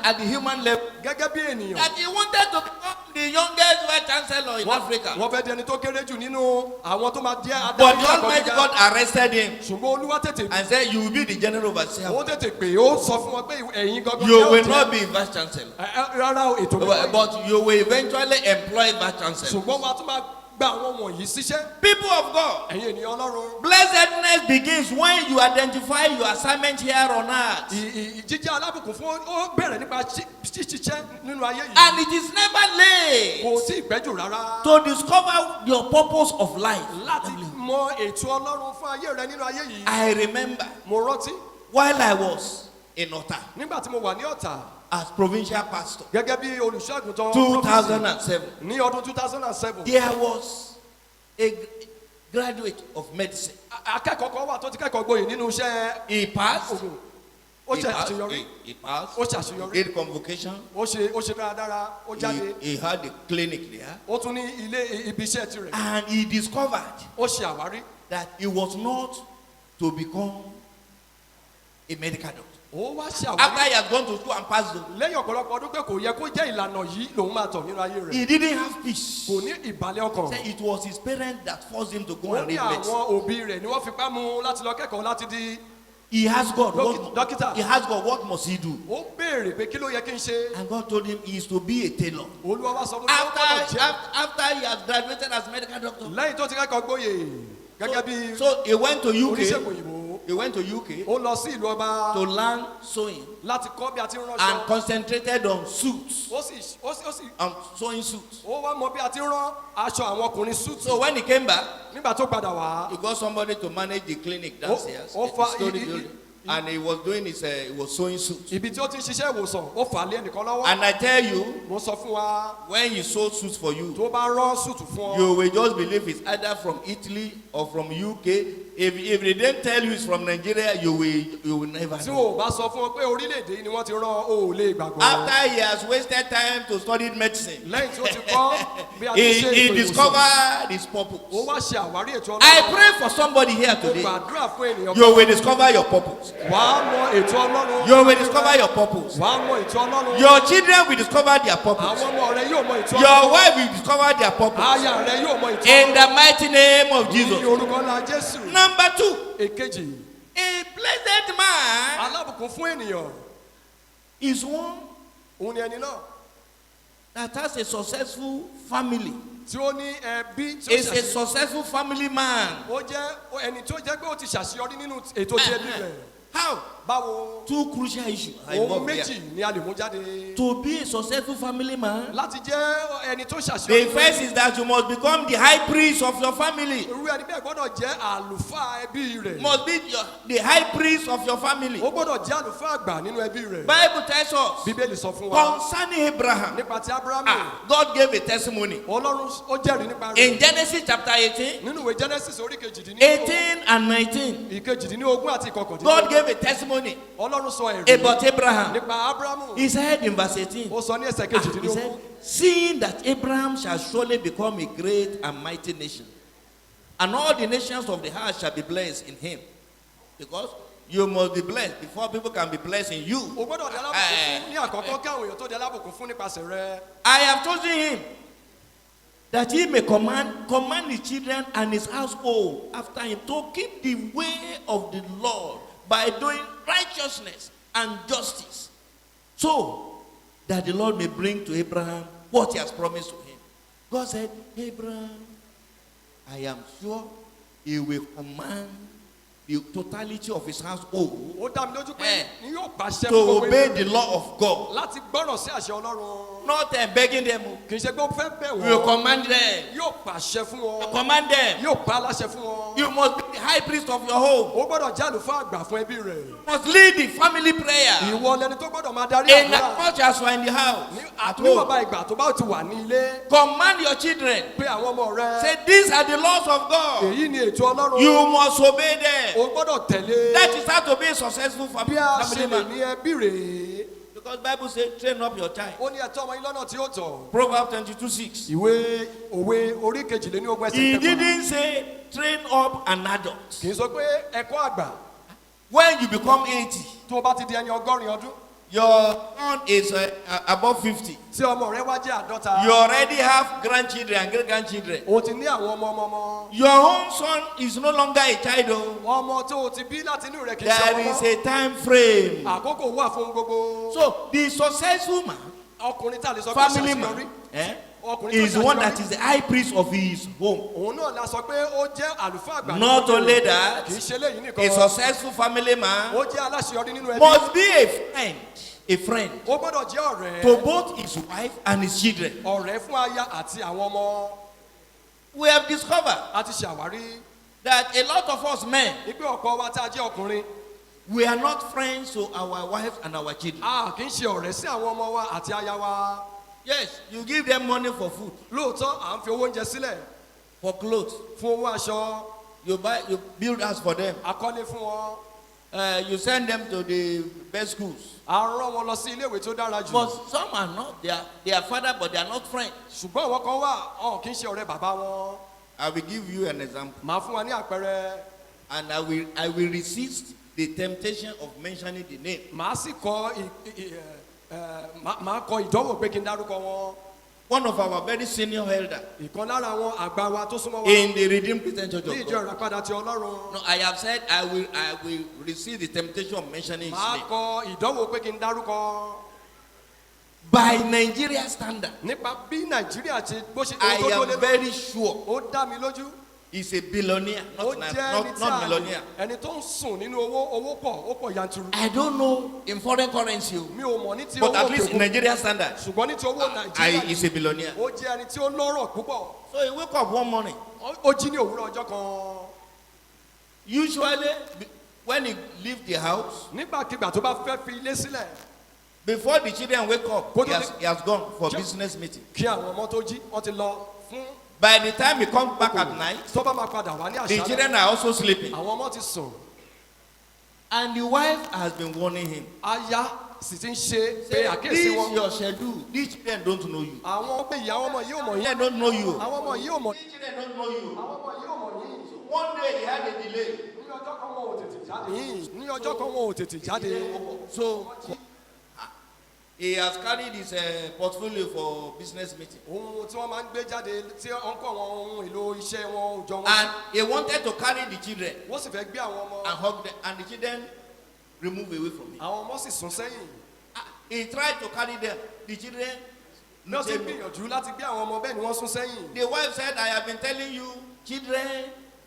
at the human level. Gẹ́gẹ́ bí ènìyàn. That he wanted to become the youngest vice chancellor in Africa. Wọ́n fẹ́ di ẹni tó kéré jù nínú àwọn tó máa jẹ́ But adarí the Almighty God arrested him Ṣùgbọ́n Olúwa tètè and said, you will be the general overseer. ó tètè pè ó sọ fún wọn pé ẹ̀yin gangan You jẹ́ will òjẹ́. not be vice chancellor, Rárá o, ètò mímọ́. but you will eventually employ vice chancellor. Ṣùgbọ́n wa tún máa gba àwọn wọ̀nyí síṣẹ́. People of God, Ẹ̀yin ènìyàn Ọlọ́run. blessedness begins when you identify your assignment here on earth. Jíjẹ́ alábùkún fún ó bẹ̀rẹ̀ nípa ṣíṣiṣẹ́ nínú ayé yìí. And it is never late Kò tí ì pẹ́ jù rárá. to discover your purpose of life. Láti mọ ètò Ọlọ́run fún ayé rẹ nínú ayé yìí. I remember Mo rántí while I was in Ota nígbà tí mo wà ní Ọ̀tà as provincial pastor, gẹ́gẹ́ bí olùṣọ́àgùntàn 2007, ní ọdún 2007. there was a graduate of medicine. Akẹ́kọ̀ọ́ kan wà tó ti kẹ́kọ̀ọ́ gboyè nínú iṣẹ́ He passed. ogun. Ó ṣe àṣeyọrí. He passed. Ó ṣe àṣeyọrí. Did convocation. Ó ṣe dáradára. Ó jáde. He had a clinic there. Ó tún ní ilé ibi iṣẹ́ tirẹ̀. And he discovered Ó ṣe àwárí. that he was not to become a medical doctor. Ó wá ṣe After àwárí. he had gone to school and passed those, Lẹ́yìn ọ̀pọ̀lọpọ̀ ọdún pé kò yẹ kó jẹ́ ìlànà yìí lòun máa tọ̀ nínú ayé rẹ̀. he didn't have peace. Kò ní ìbàlẹ̀ ọkàn. Said it was his parents that forced him to go Ó and ní read medicine. àwọn òbí rẹ̀ ni wọ́n fipá mú láti lọ kẹ́kọ̀ọ́ láti di. He asked God, Dókítà. he asked God, what must he do? Ó béèrè pé kí ló yẹ kí n ṣe. And God told him he is to be a tailor. Olúwa wá sọ fún mi. ó gbọ́dọ̀ jẹ́. After he had graduated as medical doctor. Lẹ́yìn tó ti kẹ́kọ̀ọ́ gboyè gẹ́gẹ́ bí So he went to oníṣègùn UK. òyìnbó. He went to UK Ó lọ sí ìlú ọba to learn sewing láti kọ́ bí a ti ń and ránṣọ. concentrated on suits. Ó sì On sewing suits. ó wá mọ bí a ti ń rán aṣọ àwọn ọkùnrin suit. So when he came back, Nígbà tó padà wá. he got somebody to manage the clinic downstairs. Oh, the story building. And he was doing his, he was sewing suits. Ibi tí ó ti ń ṣiṣẹ́ ìwòsàn ó fà á lé ẹnìkan lọ́wọ́. And I tell you, Mo sọ fún wa when he sewed suits for you, tó bá rán súùtù fún ọ. you will just believe it's either from Italy or from UK. If they didn't tell you it's from Nigeria, you will never Tí know. o bá sọ fún ọ pé orílẹ̀-èdè yìí ni wọ́n ti rán o ò lè gbàgbọ́. After he has wasted time to study medicine, Lẹ́yìn tí ó ti kọ́ bí a ti ṣe he ètò ìwòsàn. discovered his purpose. Ó wá ṣe àwárí ètò I Ọlọ́run. pray for somebody here Mo today. gbàdúrà fún ènìyàn. You will discover your purpose. Wàá mọ ètò Ọlọ́run. You will discover your purpose. Wàá mọ ètò Ọlọ́run. Your children will discover their purpose. Àwọn ọmọ rẹ yóò mọ ètò Your Ọlọ́run. wife will discover their purpose. Aya rẹ yóò mọ ètò In the mighty name of Ní Jesus. orúkọ ńlá Jésù. Number 2, Èkejì, a blessed man alábùkún fún ènìyàn. is one Òun ni ẹni náà that has a successful family tí ó ní ẹbí tí ó is a ṣàṣeyọrí. successful family man. Ó jẹ́ ẹni tó jẹ́ pé ó ti ṣàṣeyọrí nínú ètò ti ẹbí rẹ̀. How? Báwo? Two crucial issues are Ohun involved méjì here. ni a lè mú jáde. To be a successful family man, Láti jẹ́ ẹni tó the ṣàṣeyọrí. first is that you must become the high priest of your family. Irú ẹni bẹ́ẹ̀ gbọ́dọ̀ jẹ́ àlùfáà ẹbí rẹ̀. Must be the high priest of your family. Ó gbọ́dọ̀ jẹ́ àlùfáà àgbà nínú ẹbí rẹ̀. Bible tells us Bíbélì sọ fún wa concerning Abraham. nípa ti Ábúráhámù. God gave a testimony. Ọlọ́run ó jẹ́rìí nípa rẹ̀. In Genesis chapter 18, Nínú ìwé Genesis orí kejìdínlógún. 18 and 19, ìkejìdínlógún àti ìkọkàndínlógún. God gave a testimony Ọlọ́run sọ ẹ̀rí about Abraham. nípa Ábúráhámù. He said in verse 18, Ó sọ ní ẹsẹ̀ he kejìdínlógún. said, seeing that Abraham shall surely become a great and mighty nation, and all the nations of the earth shall be blessed in him. Because you must be blessed before people can be blessed in you. O gbọ́dọ̀ di alábùkún fún ní àkọ́kọ́ kí àwọn èèyàn tó di alábùkún fún nípasẹ̀ rẹ̀. I have chosen him that he may command his children and his household after him to keep the way of the Lord by doing righteousness and justice, so that the Lord may bring to Abraham what he has promised to him. God said, Abraham, I am sure he will command the totality of his household Ó dá mi lójú pé ni yóò pàṣẹ to fún gbogbo obey ènìyàn the law of God. láti gbọ́ràn sí àṣẹ Ọlọ́run. Not begging them. Kì í ṣe pé ó fẹ́ bẹ̀ We will wọ́n. command them. Yóò pàṣẹ fún wọn. Command them. Yóò pa á láṣẹ fún wọn. You must be the high priest of your home. Ó gbọ́dọ̀ jẹ́ àlùfáà àgbà fún ẹbí rẹ̀. You must lead the family prayer. Ìwọ lẹni tó gbọ́dọ̀ máa darí In as àdúrà. much as you are in the house, at Níwọ̀nba home, ìgbà tó bá ti wà ní ilé. command your children. Pé àwọn ọmọ rẹ̀. Say, these are the laws of God. Èyí ni ètò Ọlọ́run. You must obey them. O gbọ́dọ̀ tẹ̀lé. That is how to be a successful Bí a ṣe family lè man. ní ẹbí rèé. Because Bible says, train up your child. Ó ní ẹ̀tọ́ ọmọ yín lọ́nà tí ó tọ́. Proverbs 22:6. Ìwé òwe orí kejìléníogún ẹsẹ̀ He kẹfà. didn't say, train up an adult. Kì í sọ pé ẹ̀kọ́ àgbà When you become 80, tó o bá ti di ẹni 100 ọdún. your son is above 50. Tí ọmọ rẹ wá jẹ́ 50. You already have grandchildren and great-grandchildren. O ti ní àwọn ọmọ. Your own son is no longer a child. Ọmọ tó o ti bí láti inú rẹ̀ kì í ṣe There is ọmọ. a time frame. Àkókò wà fún gbogbo. So the successful man, Ọkùnrin tá a lè sọ pé family ṣàṣeyọrí. man, Ọkùnrin tó is the one ṣàṣeyọrí. that is the high priest of his home. Òun náà la sọ pé ó jẹ́ àlùfáà àgbà. Not nínú only ilé rẹ̀. that, Kì í ṣe léyìí a nìkan. successful family man Ó jẹ́ aláṣeyọrí nínú ẹbí. must be a friend Ó gbọ́dọ̀ jẹ́ ọ̀rẹ́. to both his wife and his children. Ọ̀rẹ́ fún aya àti àwọn ọmọ. We have discovered A ti ṣàwárí. that a lot of us men, Ipe ọ̀pọ̀ wa tá a jẹ́ ọkùnrin. we are not friends to our wives and our children. A kì í ṣe ọ̀rẹ́ sí àwọn ọmọ wa àti aya wa. Yes, you give them money for food, Lóòótọ́ à ń fi owó oúnjẹ sílẹ̀ for clothes. fún owó aṣọ. You build house for them. Akọ́lé fún wọn. You send them to the best schools. A rán wọn lọ sí ilé ìwé tó dára jù. But some are not. They are father, but they are not friends. Ṣùgbọ́n àwọn kan wà ọ̀hún kì í ṣe ọ̀rẹ́ bàbá wọn. I will give you an example, Màá fún wa ní àpẹẹrẹ. and I will resist the temptation of mentioning the name. Màá sì kọ màá kọ ìdánwò pé kí n dárúkọ wọn. One of our very senior elder Ìkan lára àwọn àgbà wa tó súnmọ́ wa. in the Redeemed Christian Church Ní of ìjọ God. ìràpadà ti Ọlọ́run. No, I have said I will resist the temptation of mentioning his Màá name. kọ ìdánwò pé kí n dárúkọ. By Nigeria standard, Nípa bí Nàìjíríà ti bó ṣe I ohun tó tó am lé very sure ó dá mi lójú. he's a billionaire, Ó not jẹ́ ẹni tí not a millionaire. ẹni tó ń sùn nínú owó pọ̀ ó pọ̀ yanturu. I don't know in foreign currency, Mi ò mọ̀ ní ti but owó at least in òkèkun. Nigeria standard, Ṣùgbọ́n ní ti owó Nàìjíríà he's a billionaire. ó jẹ́ ẹni tí ó lọ́rọ̀ púpọ̀. So he wake up one morning. Ó jí ní òwúrọ̀ ọjọ́ kan. Usually, when he leave the house, Nígbàkigbà tó bá fẹ́ fi ilé sílẹ̀ before the children wake up, Go to he has gone for Sure. business meeting. kí àwọn ọmọ tó jí wọ́n ti lọ fún. By the time he comes back at night, Tó bá máa padà wá ní the àṣálẹ́. children are also sleeping. Àwọn ọmọ ti sùn. And the wife has been warning him. Aya sì ti ń ṣe pé Say, àkíyèsí this wọn. your schedule. These children don't know you. Àwọn pé ìyá ọmọ yìí ò mọ̀ yín. Children don't know you. Àwọn ọmọ yìí ò mọ̀. These children don't know you. Àwọn ọmọ yìí ò mọ̀ yín. One day he had a delay. Ní ọjọ́ kan wọn ò tètè jáde. Ní ọjọ́ kan wọn ò tètè jáde. So he has carried his portfolio for business meeting. Ohun tí wọ́n máa ń gbé jáde tí wọ́n kọ́ wọn ohun èlò iṣẹ́ wọn òòjọ́ wọn. And he wanted to carry the children Wọ́n sì fẹ́ gbé àwọn ọmọ. and hug them. And the children remove away from him. Àwọn ọmọ sì sún sẹ́yìn. He tried to carry them. The children bí wọ́n ṣe gbìyànjú láti gbé àwọn ọmọ bẹ́ẹ̀ ni wọ́n sún sẹ́yìn. The wife said, I have been telling you, children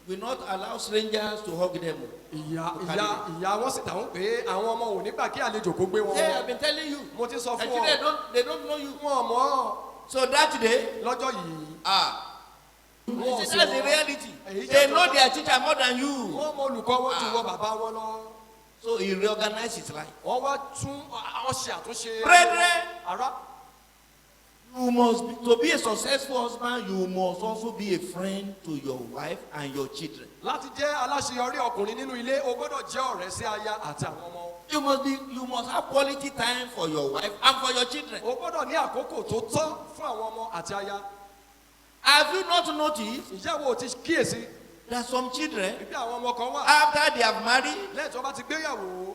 will not allow strangers to hug them. ìyá wọn sì dáhùn pé àwọn ọmọ ò nígbà kí àlejò kó gbé wọn. Hey, I've been telling you. mo ti sọ And fún children ọ. they don't know you. wọn mọ̀ So that day, lọ́jọ́ yìí. that's the reality. Èyí They jẹ́ know their teacher more than you. wọ́n mọ olùkọ́ wọn ju wọ bàbá wọn lọ. So he reorganized his life. wọ́n wá tún wọ́n ṣe àtúnṣe. Brethren, ara. you must be, to be a successful husband, you must also be a friend to your wife and your children. láti jẹ́ aláṣeyọrí ọkùnrin nínú ilé o gbọ́dọ̀ jẹ́ ọ̀rẹ́ sí aya àti àwọn ọmọ. You must have quality time for your wife and for your children. o gbọ́dọ̀ ní àkókò tó tọ́ fún àwọn ọmọ àti aya. Have you not noticed ìjẹ́ wo ti kíyèsí. that some children, ibi àwọn ọmọ kan wà. after they have married, lẹ́yìn tí wọ́n bá ti gbéyàwó.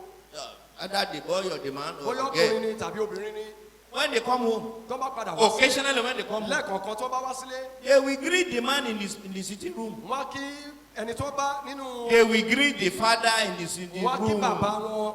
either the boy or the man or bóyá the ọkùnrin girl, ni tàbí obìnrin ni. when they come home, tó bá padà wá sí. occasionally when they come home, lẹ́ẹ̀kọ̀ọ̀kan tó bá wá sílé. they will greet the man in the sitting room. wọ́n á kí ẹni tó bá nínú. They will greet the father in the sitting wọ́n á kí room. bàbá wọn.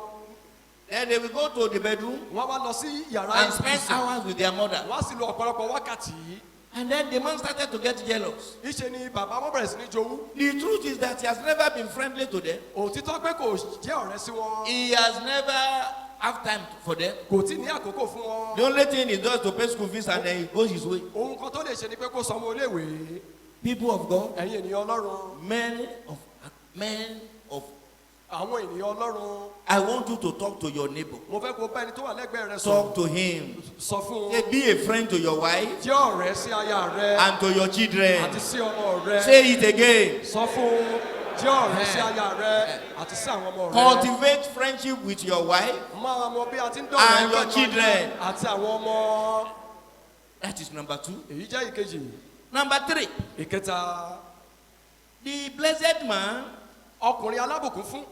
Then they will go to the bedroom wọ́n wá lọ sí yàrá and spend hours with their mother. wọ́n á sì lo ọ̀pọ̀lọpọ̀ wákàtí. And then the man started to get jealous. ìṣe ni bàbá wọn bẹ̀rẹ̀ sí ní jowú. The truth is that he has never been friendly to them. òtítọ́ pé kò jẹ́ ọ̀rẹ́ sí wọn. He has never have time for them. kò tí ní àkókò fún wọn. The only thing he does to pay school fees and then he goes his way. ohun kan tó lè ṣe ni pé kó sanwó iléèwé. People of God, ẹ̀yin ènìyàn ọlọ́run. men of, àwọn ènìyàn ọlọ́run. I want you to talk to your neighbor. mo fẹ́ kó bá ẹni tó wà lẹ́gbẹ̀ẹ́ rẹ Talk sọ̀rọ̀. to him. sọ fún Say, un. be a friend to your wife jẹ́ ọ̀rẹ́ sí aya rẹ. and to your children. àti sí ọmọ rẹ. Say it again. sọ fún un. jẹ́ ọ̀rẹ́ sí aya rẹ. àti sí àwọn ọmọ rẹ. Cultivate friendship with your wife. máa mọ bí a ti ń And dọ̀rẹ́ your children. àti àwọn ọmọ. That is number 2. èyí jẹ́ ìkejì. Number 3. ìkẹta. The blessed man ọkùnrin alábùkún fún.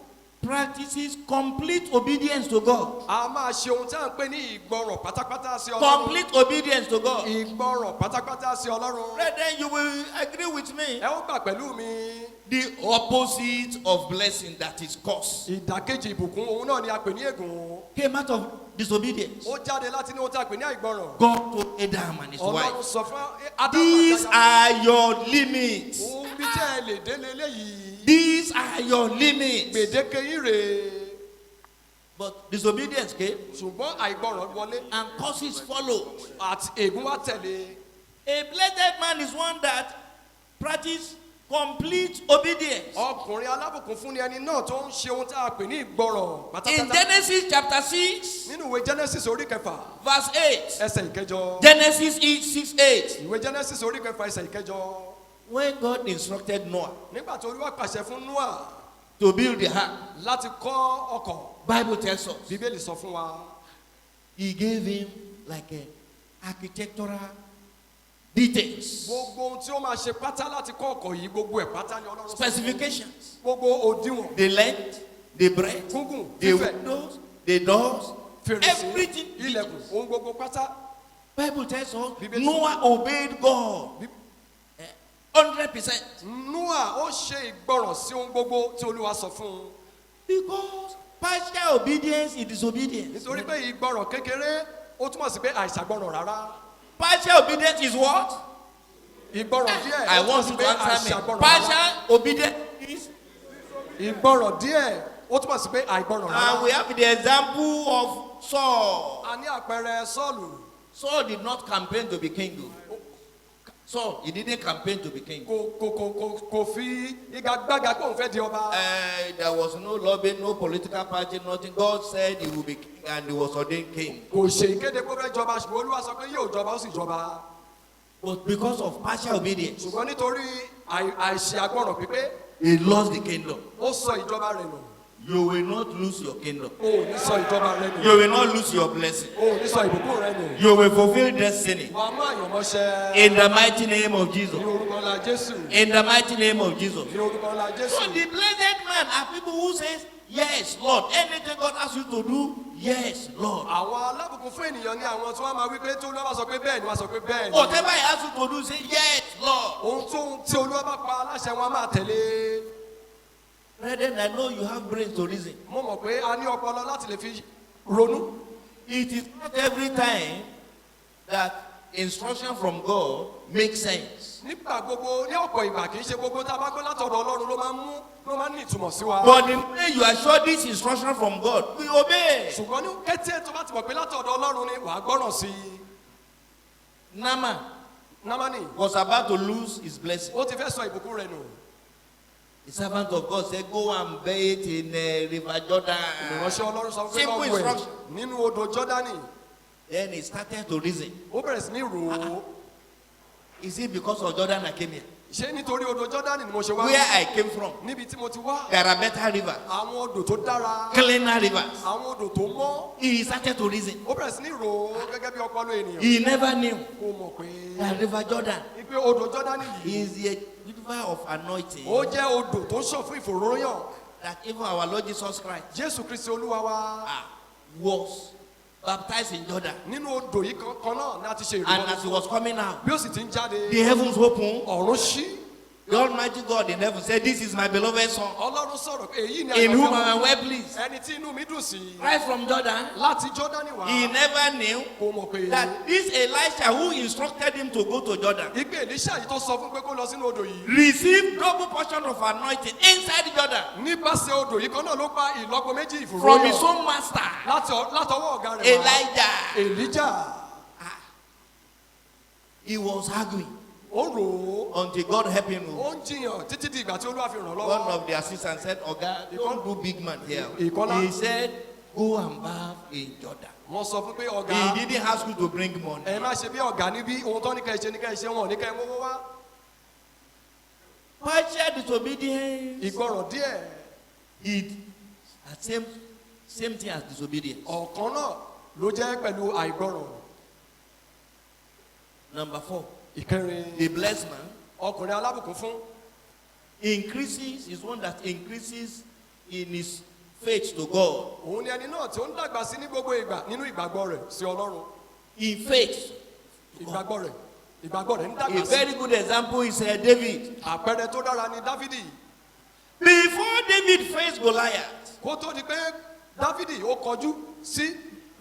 practices complete obedience to God. a máa ṣe ohun tí a ń pè ní ìgbọràn pátápátá sí ọlọ́run. Complete obedience to God. ìgbọràn pátápátá sí ọlọ́run. Brethren, you will agree with me. ẹ ó gbà pẹ̀lú mi. The opposite of blessing, that is curse, ìdàkejì ìbùkún òun náà ni a pè ní ègún. came out of disobedience. ó jáde láti ní ohun tí a pè ní àìgbọràn. God told Adam and his ọlọ́run wife, sọ fún Ádámù these àti aya are your limits. rẹ̀. ohun bí tẹ́ ẹ lè délé léyìí. These are your limits. gbèdéke yín rèé. But disobedience came ṣùgbọ́n àìgbọràn wọlé. and curses followed. àti ègún wá tẹ̀lé. A blessed man is one that practices complete obedience. ọkùnrin alábùkún fún ni ẹni náà tó ń ṣe ohun tí a pè ní ìgbọràn In pátápátá. Genesis chapter 6, nínú ìwé Genesis orí kẹfà verse 8. ẹsẹ̀ ìkẹjọ. Genesis 6:8. ìwé Genesis orí kẹfà ẹsẹ̀ ìkẹjọ. When God instructed Noah nígbà tí Olúwa pàṣẹ fún Noah to build the ark, láti kọ́ ọkọ̀. Bible tells us bíbélì sọ fún wa. he gave him like a architectural details, gbogbo ohun tí ó máa ṣe pátá láti kọ́ ọkọ̀ yìí gbogbo ẹ̀ pátá ni Ọlọ́run sọ. specifications, gbogbo òdiwọ̀n. the length, the breadth, gúngùn the fífẹ̀ windows, the doors, fèrèsé everything. ilẹ̀kùn ohun gbogbo pátá. Bible tells us Bíbélì- Noah obeyed God Bí- 100% Noah ó ṣe ìgbọràn sí ohun gbogbo tí Olúwa sọ fún un. because partial obedience is disobedience. nítorí pé ìgbọràn kékeré ó túmọ̀ sí pé àìṣàgbọràn rárá. Partial obedience is what? ìgbọràn díẹ̀ I ó túmọ̀ want sí you pé to answer me. àìṣàgbọràn rárá. Partial obedience is, ìgbọràn díẹ̀ ó túmọ̀ sí pé àìgbọràn and rárá. we have the example of Saul. a ní àpẹẹrẹ Sọ́ọ̀lù. Saul did not campaign to be king. Saul, he didn't campaign to be king. kò fi igagbága pé òun fẹ́ di ọba. There was no lobby, no political party, nothing. God said he will be king and he was ordained king. kò ṣe ìkéde pé ó fẹ́ jọba ṣùgbọ́n Olúwa sọ pé yóò jọba ó sì jọba. But because of partial obedience, ṣùgbọ́n nítorí àìṣe àgbọràn pípé he lost the kingdom. ó sọ ìjọba rẹ̀ nù. You will not lose your kingdom. o ò ní sọ ìjọba rẹ̀ nù. You will not lose your blessing. o ò ní sọ ìbùkún rẹ̀ nù. You will fulfill destiny. wàá mú àyànmọ́ṣẹ́. In the mighty name of ní Jesus. orúkọ ńlá Jésù. In the mighty name of Jesus. ní orúkọ ńlá So Jésù. the blessed man are people who says, yes, Lord. Anything God asks you to do, yes, Lord. àwọn alábùkún fún ènìyàn ní àwọn tí wọ́n máa wí pé tí Olúwa bá sọ pé bẹ́ẹ̀ ni wọ́n sọ pé bẹ́ẹ̀ ni. Whatever he asks you to do, say, yes, Lord. ohun tí Olúwa bá pa aláṣẹ wọn máa tẹ̀lé. Brethren, I know you have brains to reason. mo mọ̀ pé a ní ọpọlọ láti lè fi ronú. It is not every time that instruction from God makes sense. nígbà gbogbo ní ọ̀pọ̀ ìgbà kì í ṣe gbogbo tá a bá gbọ́ látọ̀dọ̀ ọlọ́run ló máa ń ní ìtumọ̀ sí wa. But the way you are sure this instruction from God, we obey. ṣùgbọ́n ní kété tó bá ti mọ̀ pé látọ̀dọ̀ ọlọ́run ni wàá gbọ́ràn sí i. Námánì was about to lose his blessing. ó ti fẹ́ sọ ìbùkún rẹ̀ nù. The servant of God said, go and bathe in River Jordan. ìránṣẹ́ ọlọ́run sọ pé Simple lọ́wọ́ ẹ̀ instruction. nínú odò Jọ́dánì. Then he started to reason. ó bẹ̀rẹ̀ sí ní rò ó. Is it because of Jordan I came here? ṣé nítorí odò Jọ́dánì ni mo ṣe wá. Where I came from, níbi tí mo ti wá. there are better rivers, àwọn odò tó dára. cleaner rivers. àwọn odò tó mọ́. He started to reason. ó bẹ̀rẹ̀ sí ní rò ó gẹ́gẹ́ bí ọpọlọ ènìyàn. He never knew kó mọ̀ pé. that River Jordan ipe odò Jọ́dánì yìí. is the river of anointing ó jẹ́ odò tó ń ṣàn fún ìfòróróyàn. that even our Lord Jesus Christ Jésù Kristi Olúwa wa. was baptized in Jordan. nínú odò yìí kan náà ni a ti ṣe And as ìrúbọ. he was coming out, bí ó sì ti ń jáde. the heavens opened. ọ̀run ṣí. The Almighty God in heaven said, this is my beloved son, Ọlọ́run sọ̀rọ̀ pé èyí ni in whom àyànfẹ́ I am mi. well pleased. ẹni tí inú mi dùn sí. Right from Jordan, láti Jọ́dánì wá. he never knew kó mọ̀ pé. that this Elisha who instructed him to go to Jordan ìgbé Èlíṣà yìí tó sọ fún pé kó lọ sínú odò yìí. received double portion of anointing inside Jordan nípasẹ̀ odò yìí kan náà ló gba ìlọ́po méjì from his ìfòróróyàn. own master, látọwọ́ ọ̀gá rẹ̀ wá. Elijah. Èlíjà. He was arguing ó rò ó. until God helped him. ó ń jiyàn títí di ìgbà tí Olúwa fi ràn One lọ́wọ́. of the assistants said, Oga, don't do big man here. Ìkọlá. He said, go and bath in Jordan. wọ́n sọ fún pé ọ̀gá. He didn't ask you to bring money. ẹ má ṣe bí ọ̀gá níbí ohun tó ní ká ẹ ṣe ní ká ẹ ṣe wọn ní ká ẹ mówó wá. Partial disobedience. ìgbọràn díẹ̀. It same thing as disobedience. ọ̀kan náà ló jẹ́ pẹ̀lú àìgbọràn. Number 4, ìkẹrin. the blessed man ọkùnrin alábùkún fún. increases, is one that increases in his faith to God. òun ni ẹni náà tí ó ń dàgbà sí ní gbogbo ìgbà nínú ìgbàgbọ́ rẹ̀ sí Ọlọ́run. In faith. ìgbàgbọ́ rẹ̀ ń dàgbà A sí. very good example is David. àpẹẹrẹ tó dára ni Dáfídì. Before David faced Goliath, kó tó di pé Dáfídì ó kọjú sí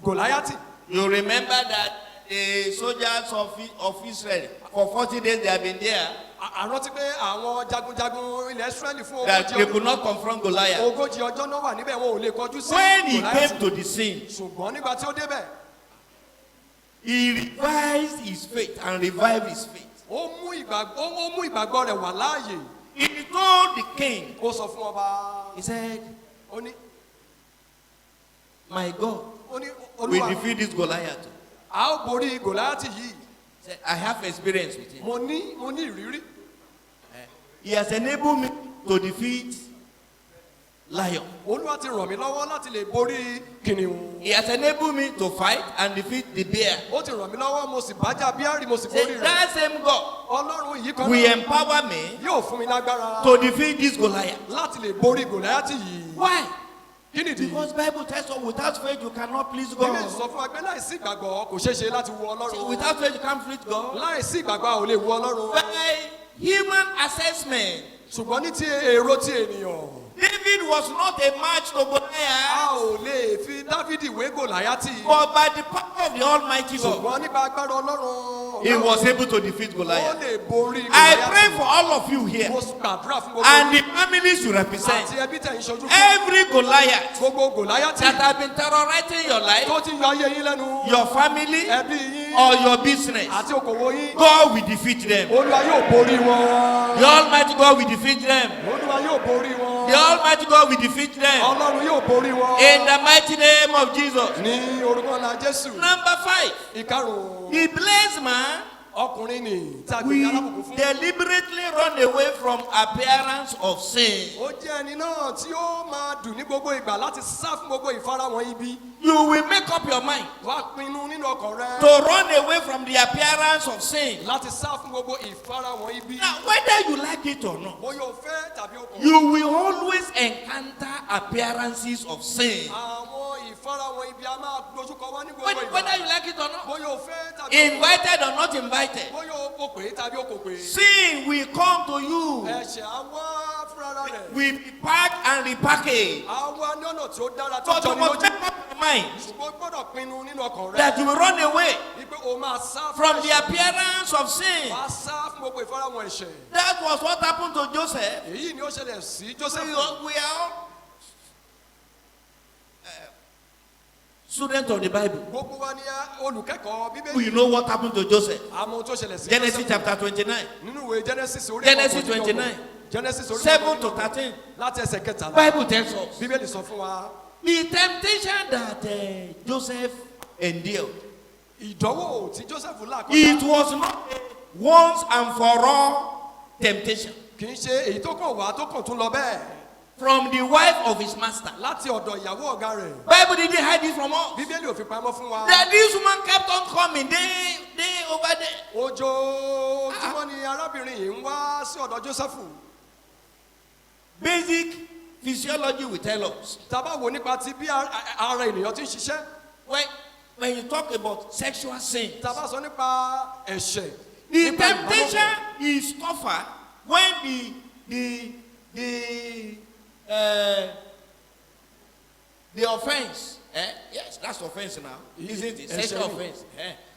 Gòláyátì. you remember that the soldiers of Israel, for 40 days they have been there, àrántí pé àwọn jagunjagun ilẹ̀ Ísírẹ́lì fún that they could not confront Goliath. ogójì ọjọ́ náà wà níbẹ̀ wọn ò lè kọjú sí When he Gòláyátì. came to the scene, ṣùgbọ́n nígbà tí ó débẹ̀ he revised his faith and revived his faith. ó mú ìgbàgbọ́ rẹ̀ wà láàyè. He told the king, ó sọ fún ọba. he said, ó ní my God ó ní will Olúwa defeat this Goliath. a ó borí Gòláyátì yìí. He said, I have experience with him. mo ní ìrírí. He has enabled me to defeat lion. Olúwa ti ràn mí lọ́wọ́ láti lè borí kìnìún. He has enabled me to fight and defeat the bear. ó ti ràn mí lọ́wọ́ mo sì bájá bíárì mo sì Say, borí rẹ̀. that same God Ọlọ́run yìí kan will náà empower me yóò fún mi lágbára to defeat this Goliath. láti lè borí Gòláyátì yìí. Why? kí nìdí? Because Bible tells us without faith you cannot please Bíbélì God. sọ fún wa pé láìsí ìgbàgbọ́ kò ṣeé ṣe láti wo Ọlọ́run. Without faith you can't please God. láìsí ìgbàgbọ́ a ò lè wo Ọlọ́run. By human assessment, ṣùgbọ́n ní ti èrò ti ènìyàn David was not a match to a Goliath, ò lè fi Dáfídì wé Gòláyátì. but by the power of the Almighty God, ṣùgbọ́n nípa agbára Ọlọ́run he was able to defeat ó Goliath. lè borí I Gòláyátì. pray for all of you here mo gbàdúrà fún gbogbo and the families you represent. àti ẹbí tẹ̀ ń ṣojú fún Every Goliath gbogbo Gòláyátì that have been terrorizing your life, tó ti yọ ayé yín lẹ́nu your family, ẹbí yín or your business, àti okòwò yín God will defeat them. Olúwa yóò borí wọn. The Almighty God will defeat them. Olúwa yóò borí wọn. The Almighty God will defeat them. Ọlọ́run yóò borí wọn. In the mighty name of Jesus. ní orúkọ ńlá Jésù. Number 5. ìkarùn-ún The blessed man ọkùnrin ni tí a gbé will ní alábùkún fún. deliberately run away from appearance of sin. ó jẹ́ ẹni náà tí ó máa dùn ní gbogbo ìgbà láti sá fún gbogbo ìfarahàn ibi. You will make up your mind wá pinnu nínú ọkàn rẹ. to run away from the appearance of sin. láti sá fún gbogbo ìfarahàn ibi. Now, whether you like it or not, bóyá o fẹ́ tàbí o kò. you will always encounter appearances of sin. àwọn ìfarahàn ibi a máa dojúkọ wá ní gbogbo Whether ìgbà. you like it or not, bóyá o fẹ́ tàbí o kò. invited or not invited, bóyá o pè é tàbí o kò pè é. sin will come to you. ẹ̀ṣẹ̀ á wá fúnra rẹ̀. Will be packed and repackaged. á wá ní ọ̀nà tí ó dára tó But you jọni must lójú. make up your mind ṣùgbọ́n o gbọ́dọ̀ pinnu nínú ọkàn rẹ. that you will run away wípé o máa sá fún from the ẹ̀ṣẹ̀. appearance of sin. wàá sá fún gbogbo ìfarahàn ẹ̀ṣẹ̀. That was what happened to Joseph. èyí ni ó ṣẹlẹ̀ sí We Joseph. we are all students of the Bible. gbogbo wa ni olùkẹ́kọ̀ọ́ bíbélì. We know what happened to Joseph. àmọ́ ohun tó ṣẹlẹ̀ sí Genesis Joseph. chapter 29, nínú ìwé Genesis orí Genesis kọkàndínlọ́gbọ̀n. 29, Genesis orí 7 to kọkàndínlọ́gbọ̀n. 13. láti ẹsẹ̀ kẹtàlá. Bible tells us bíbélì sọ fún wa. the temptation that Joseph endured. ìdánwò tí Joseph là It kọjá. was not a once and for all temptation kì í ṣe èyí tó kàn wá tó kàn tún lọ bẹ́ẹ̀. from the wife of his master. láti ọ̀dọ̀ ìyàwó ọ̀gá rẹ̀. Bible didn't hide it from us. bíbélì ò fi pamọ́ fún wa. That this woman kept on coming day over day. ojoojúmọ́ ni arábìnrin yìí ń wá sí ọ̀dọ̀ Joseph. Basic physiology will tell us tá bá wò nípa ti bí ara ènìyàn ti ń ṣiṣẹ́. when you talk about sexual sin, tá bá sọ nípa ẹ̀ṣẹ̀. the nípa temptation ìbálòpọ̀, is tougher when the offense. Yes, that's offense now, isn't it? Sexual offense.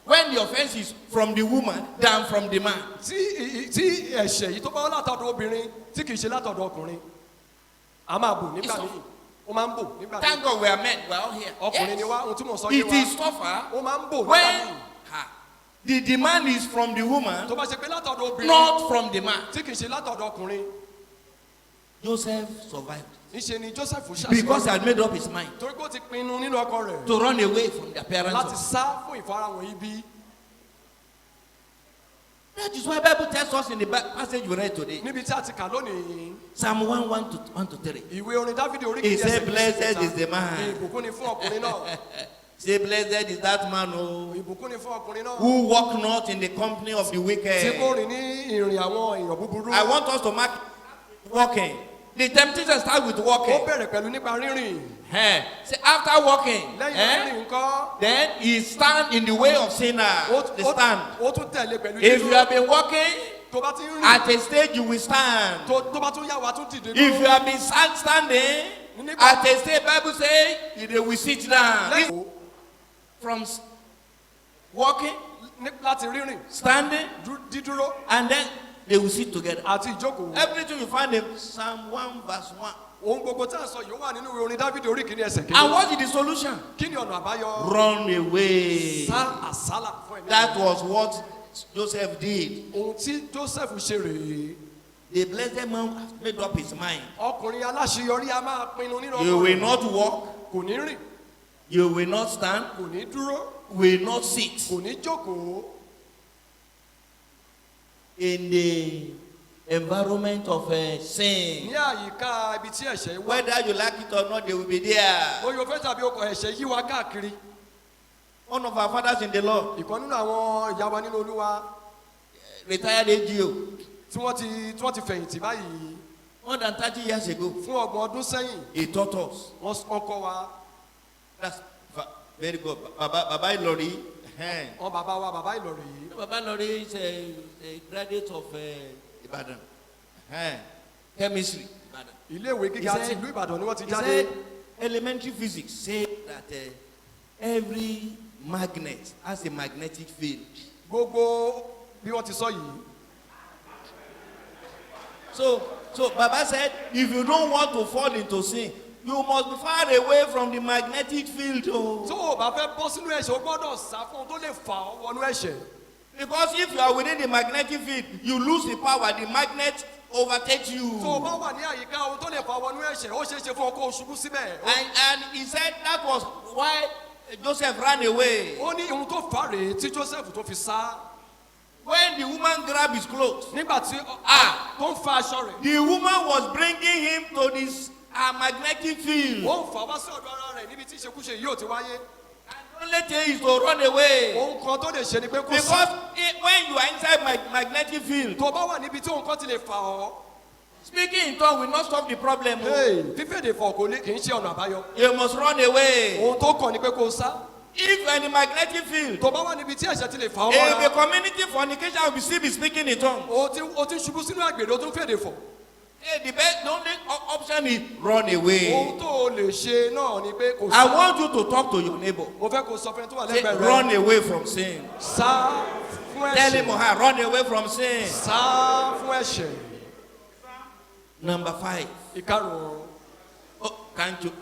When the offense is from the woman than from the man. tí ẹ̀ṣẹ̀ yìí tó bá wá látọ̀dọ̀ obìnrin tí kì í ṣe látọ̀dọ̀ ọkùnrin a máa bò nígbà míì ó máa ń bò nígbà míì. Thank God we are men. We are all here. ọkùnrin ni wá ohun tí mo sọ yé It wa is tougher ó máa ń bò nígbà when míì. the demand is from the woman, tó bá ṣe pé látọ̀dọ̀ obìnrin not from the man. tí kì í ṣe látọ̀dọ̀ ọkùnrin. Joseph survived níṣe ni Joseph because he ṣàṣeyọrí had made up his mind torí pé ó ti pinnu nínú ọkàn rẹ̀ to run away from the appearance láti of. sá fún ìfarahàn ibi. That is why Bible tells us in the passage we read today, níbi tí a ti kà lónìí Psalm 1 to 3. ìwé orin Dáfídì orí He kìíní said, ẹsẹ̀ "Blessed kìíní is the man." ìbùkún ni fún ọkùnrin náà. Say, blessed is that man ìbùkún ni fún ọkùnrin náà. who walk not in the company of the tí kò wicked. rìn ní ìrìn àwọn èèyàn búburú. I want us to mark walking. The temptation starts with ó walking. bẹ̀rẹ̀ pẹ̀lú nípa rírìn. Say after walking, lẹ́yìn rírìn ńkọ́. then he stand in the way of sinner. The stand. ó tún tẹ̀lé pẹ̀lú If you have been walking, tó bá ti ń rìn. at a stage you will stand. tó bá tún yà wá tún dìde If you have been standing, at a stage Bible say they will sit down. lẹ́yìn From walking, láti rírìn standing, dídúró and then they will sit together. àti ìjókòó. Everything you find in Psalm 1 verse 1. ohun gbogbo tí a sọ yìí ó wà nínú ìwé orin Dáfídì orí kìíní ẹsẹ̀ And kìíní. what is the solution? kí ni ọ̀nà àbáyọ. Run away. sá àsálà fún ẹ̀mí. That was what Joseph did. ohun tí Joseph ṣe rèé. The blessed man has made up his mind. ọkùnrin aláṣeyọrí a máa pinnu nínú You ọkàn will rẹ̀. not walk, kò ní rìn you will not stand, kò ní dúró will not sit kò ní jókòó in the environment of sin. ní àyíká ibi tí ẹ̀ṣẹ̀ wá. Whether you like it or not, they will be there. bóyá o fẹ́ tàbí ọkọ̀ ẹ̀ṣẹ̀ yí wa káàkiri. One of our fathers in the Lord, ìkan nínú àwọn ìyá wa nínú Olúwa retired AGO, tí wọ́n ti fẹ̀yìntì báyìí more than 30 years ago, fún ọgbọ̀n ọdún sẹ́yìn he taught us. wọ́n kọ́ wa. That's very good. Baba Ilori. wọn bàbá wa bàbá Ìlọrin yìí. Baba Ilori is a graduate of Ibadan. Chemistry. Ibadan. iléèwé gíga ti ìlú Ìbàdàn ni wọ́n ti He jáde. said elementary physics say that every magnet has a magnetic field. gbogbo bí wọ́n ti sọ yìí. So Baba said, if you don't want to fall into sin, you must be far away from the magnetic field. tó o bá fẹ́ bọ́ sínú ẹ̀ṣẹ̀ o gbọ́dọ̀ sá fún ohun tó lè fà ọ́ wọnú ẹ̀ṣẹ̀. Because if you are within the magnetic field, you lose the power. The magnet overtakes you. tó o bá wà ní àyíká ohun tó lè fà ọ́ wọnú ẹ̀ṣẹ̀ ó ṣeé ṣe fún ọ kó o ṣubú síbẹ̀. And he said that was why Joseph ran away. ó ní ohun tó fà rèé tí Joseph tó fi sá. When the woman grabbed his clothes, nígbà tí tó ń fa aṣọ rẹ̀. the woman was bringing him to this magnetic field. ó ń fà wá sí ọ̀dọ̀ ara rẹ̀ níbi tí ìṣekúṣe yìí ò ti wáyé. And the only thing is to run away. ohun kan tó lè ṣe ni pé kó Because sá. when you are inside magnetic field, tó bá wà níbi tí ohun kan ti lè fà ọ́. speaking in tongues will not solve the problem. fífèdè fọ̀ kò lè kì í ṣe ọ̀nà àbáyọ. You must run away. ohun tó kàn ni pé kó sá. If you are in the magnetic field, tó bá wà níbi tí ẹ̀ṣẹ̀ ti lè fà ọ́ it will be mọ́ra. community fornication will still be speaking in tongues. o ti ṣubú sínú àgbèrè o tún fèdè fọ̀. The only option is run away. ohun tó o lè ṣe náà ni pé kò I sá. want you to talk to your neighbor. mo fẹ́ kó sọ fún ẹni tó wà Say, lẹ́gbẹ̀ẹ́ run rẹ. away from sin. sá fún Tell him ẹ̀ṣẹ̀. how run away from sin. sá fún ẹ̀ṣẹ̀. Number 5. ìkarùn-ún. Oh, thank you.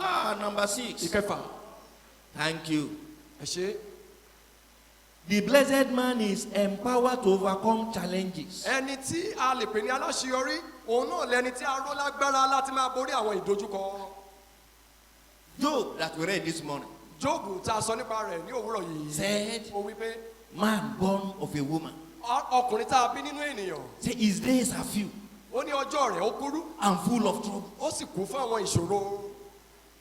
Number 6. ìkẹfà. Thank you. ẹ ṣé. The blessed man is empowered to overcome challenges. ẹni tí a lè pè ní aláṣeyọrí òun náà lẹni tí a ró lágbára láti máa borí àwọn ìdojúkọ. Job, that we read this morning, Jóòbù tá a sọ nípa rẹ̀ ní òwúrọ̀ yìí. said, ó wí pé man born of a woman. ọkùnrin tá a bí nínú ènìyàn. Say, his days are few ó ní ọjọ́ rẹ̀ ó kúrú. and full of trouble. ó sì kún fún àwọn ìṣòro.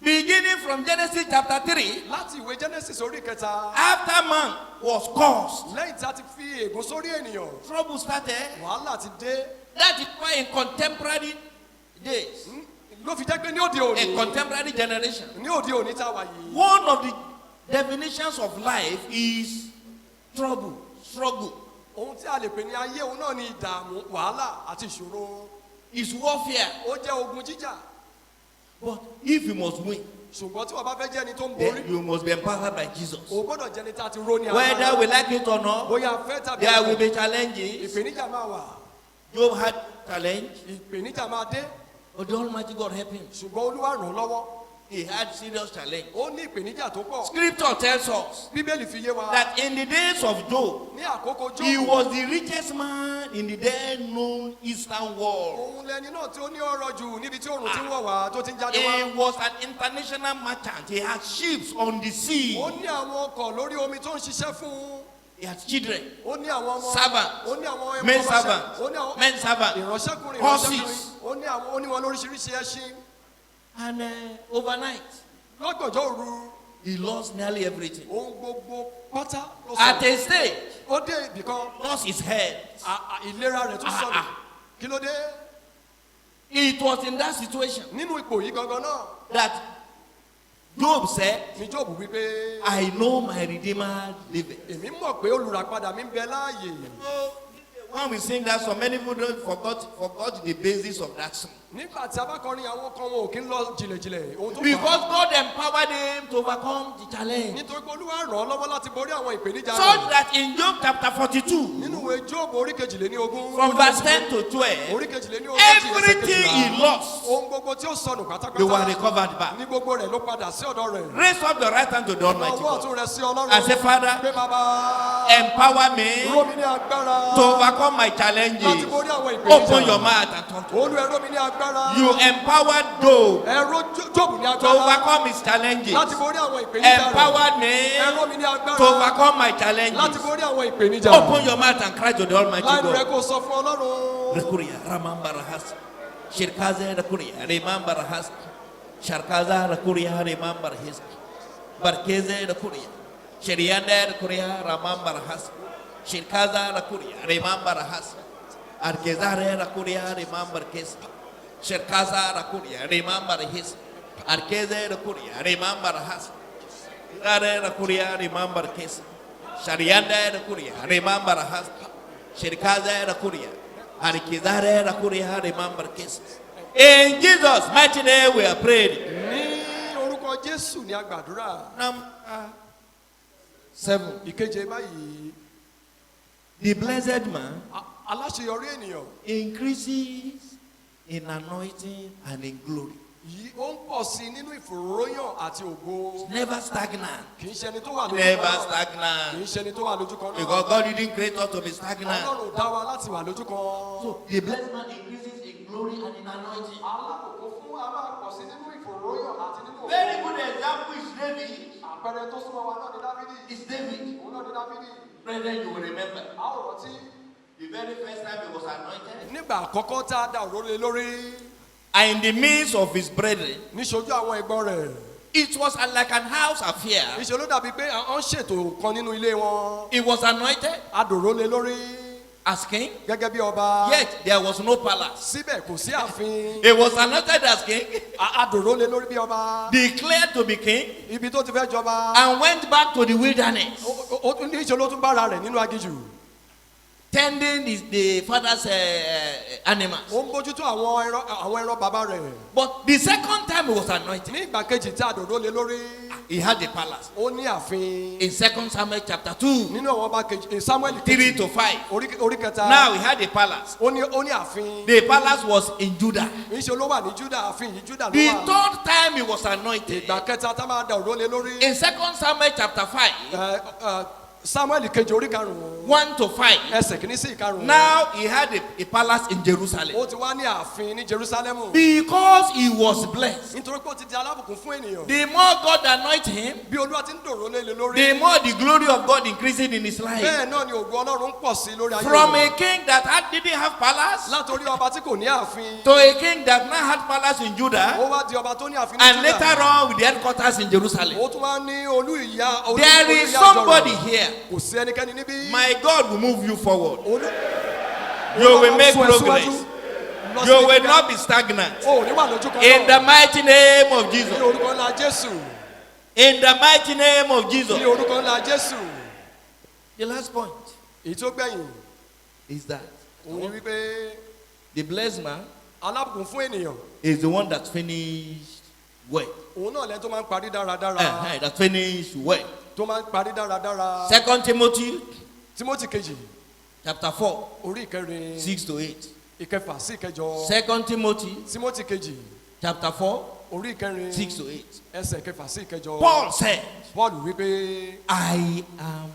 Beginning from Genesis chapter 3, láti ìwé Genesis orí kẹta. after man was cursed, lẹ́yìn tí a ti fi ègún sórí ènìyàn. trouble started. wàhálà ti dé. That is why in contemporary days, ló fi jẹ́ pé ní òde a òní. contemporary generation, ní òde òní tá a wà yìí. one of the definitions of life is trouble, struggle, ohun tí a lè pè ní ayé òun náà ni ìdààmú wàhálà àti ìṣòro. is warfare. ó jẹ́ ogun jíjà. But if you must win, ṣùgbọ́n tí wọ́n bá fẹ́ jẹ́ ẹni tó ń then borí. you must be empowered by Jesus. o gbọ́dọ̀ jẹ́ ẹni tá a ti ró ní Whether we like it or not, bóyá fẹ́ tàbí there will be challenges. ìpèníjà máa wà. Job had challenge, ìpèníjà máa dé. but the Almighty God helped him. ṣùgbọ́n Olúwa ràn án lọ́wọ́. He had serious challenge. ó ní ìpèníjà tó pọ̀. Scripture tells us bíbélì fi yé wa. that in the days of Job, ní àkókò he Jóòbù. was the richest man in the then known Eastern world. òun lẹni náà tí ó ní ọrọ̀ jù níbi tí oòrùn ti ń wọ̀ wá tó ti ń jáde wá. He was an international merchant. He had ships on the sea. ó ní àwọn ọkọ̀ lórí omi tó ń ṣiṣẹ́ fún un. He had children, ó ní àwọn ọmọ. servants, ó ní àwọn men ọmọọṣẹ́. servants, ó ní àwọn men servants, ìránṣẹ́kùnrin horses. ìránṣẹ́kùnrin. ó ní wọn lóríṣiríṣi ẹṣin. and overnight lọ́gànjọ́ òru. he lost nearly everything. ohun gbogbo pátá ló At sọ. a stage, ó dé ibì kan. lost his head. ìlera rẹ̀ tún sọ̀rọ̀. kí ló dé. It was in that situation nínú ipò yìí gangan náà. that Job said, ní Jóòbù wípé. I know my Redeemer liveth. èmi mọ̀ pé olùràpadà mi ń bẹ láàyè. So, when we sing that song, many people don't forgot the basis of that song. nígbà tí a bá kọrin àwọn kan wọn ò kí ń lọ jìnlẹ̀jìnlẹ̀. ohun tó Because fà á. God empowered him to overcome the challenge. nítorí pé Olúwa ràn án lọ́wọ́ láti borí àwọn ìpèníjà So rẹ̀. that in Job chapter 42, nínú ìwé Jóòbù orí kejìléníogún. from verse 10 to 12, orí kejìléníogún. everything he lost, ohun gbogbo tí ó sọnù they were pátápátá. recovered back. ní gbogbo rẹ̀ ló padà sí ọ̀dọ̀ rẹ̀. Raise up the right hand to the Almighty ọwọ́ God ọ̀tún rẹ̀ sí Ọlọ́run. and say, Father, pé bàbá. empower me ró mi ní agbára. to overcome my láti challenges. borí àwọn ìpèníjà. Open your mouth and talk to him. Olúwa ró mi ní agbára. You empowered Job ẹ̀rọ Jóòbù ní to agbára. overcome his challenges. láti borí àwọn ìpèníjà rẹ̀. Empowered me ẹ̀rọ mi ní agbára. to overcome my láti challenges. borí àwọn ìpèníjà. Open your mouth and cry to the Almighty láìpẹ́ rẹ̀ God. kò sọ fún Ọlọ́run. Rekuria, Ramambarahas, Shirkaze Rekuria, Remambarahas, Sharkaza Rekuria, Remambarahis, Barkeze Rekuria, Shirianda Rekuria, Ramambarahas, Shirkaza Rekuria, Remambarahas, Arkezare Rekuria, Remambarkes, Shirkaza Rekuria, Remambarahis, Arkeze Rekuria, Remambarahas, Rare Rekuria, Remambarkes, Sharianda Rekuria, Remambarahas, Shirkaza Rekuria, Arkizare Rekuria, Remambarkes. In Jesus' mighty name we are praying. ní orúkọ Jésù ní agbàdúrà. Number 7. ìkeje báyìí. The blessed man aláṣeyọrí ènìyàn. increases in anointing and in glory. yìí ó ń pọ̀ sí i nínú ìfòròyàn àti ògo. Never stagnant. kì í ṣe ẹni tó wà lójú Never kan náà. kì stagnant. í ṣe ẹni tó wà lójú kan náà. Because God didn't create us to be stagnant. Ọlọ́run dá wa láti wà lójú kan. So the blessed man increases in glory and in anointing. alákòókò fún a máa pọ̀ sí nínú ìfòròyàn àti nínú ògo. Very good example is David. àpẹẹrẹ tó súnmọ́ wa náà ni Dáfídì. Is David. òun náà ni Dáfídì. Brethren, you will remember. a ò rántí. The very first time he was anointed. nígbà àkọ́kọ́ tá a dá òróró lé lórí. And in the midst of his brethren, níṣojú àwọn ẹ̀gbọ́n rẹ̀. it was like an house affair. ìṣe ló dàbí pé à ń ṣètò kan nínú ilé wọn. He was anointed a dòró lé lórí. as king, gẹ́gẹ́ bí ọba. yet there was no palace. síbẹ̀ kò sí ààfin. He was anointed as king, a dòró lé lórí bí ọba. declared to be king, ibi tó ti fẹ́ jọba. and went back to the wilderness. níṣe ló tún bára rẹ̀ nínú aginjù. tending the father's animals. ó ń bójútó àwọn ẹran bàbá rẹ̀. But the second time he was anointed, ní ìgbà kejì tí àdòdó lé lórí. he had a palace. ó ní ààfin. In 2 Samuel chapter 2, nínú àwọn ọba kejì Samuel 3 to 5. orí kẹta. Now he had a palace. ó ní ààfin. The palace was in Judah. níṣẹ́ ló wà ní Judah, ààfin yìí Judah ló The wà. third time he was anointed, ìgbà kẹta tá máa da òró lé lórí. in 2 Samuel chapter 5, Samuel kejì orí karùn-ún. 1 to 5. ẹsẹ̀ kìíní sí ìkarùn-ún. Now he had a palace in Jerusalem. ó ti wá ní ààfin ní Jerusalem. Because he was blessed. nítorí pé ó ti di alábùkún fún ènìyàn. The more God anointed him, bí Olúwa ti ń dòró lé lórí. the more the glory of God increasing in his life. bẹ́ẹ̀ náà ni ògo Ọlọ́run ń pọ̀ sí lórí ayé From rẹ̀. a king that didn't have palace látòrí ọba tí kò ní ààfin. to a king that now had palace in Judah, ó wá di ọba tó ní ààfin ní and Judah. later on with the headquarters in Jerusalem. ó tún wá ní olú ìyá. There is somebody here. kò sí ẹnikẹ́ni níbí. My God will move you forward. Olú- You will Olúwa make máa ń sún ẹ progress. síwájú. Lọ You síbi will gíga. not be stagnant. o ò ní wà lójú kan In náà. the mighty name of ní Jesus. orúkọ ńlá Jésù. In the mighty name of Jesus. ní orúkọ ńlá Jésù. The last point èyí tó gbẹ̀yìn is that òun ni wípé the blessed man alábùkún fún ènìyàn is the one that finished well. òun náà lẹ́ni tó máa ń parí dáradára. That finished well. tó máa ń parí dáradára. 2 Timothy Timothy kejì chapter 4, orí ìkẹrin 6 to 8. ìkẹfà sí ìkẹjọ. 2 Timothy Timothy kejì chapter 4, orí ìkẹrin 6 to 8. ẹsẹ̀ ìkẹfà sí ìkẹjọ. Paul said, Paul wípé I am.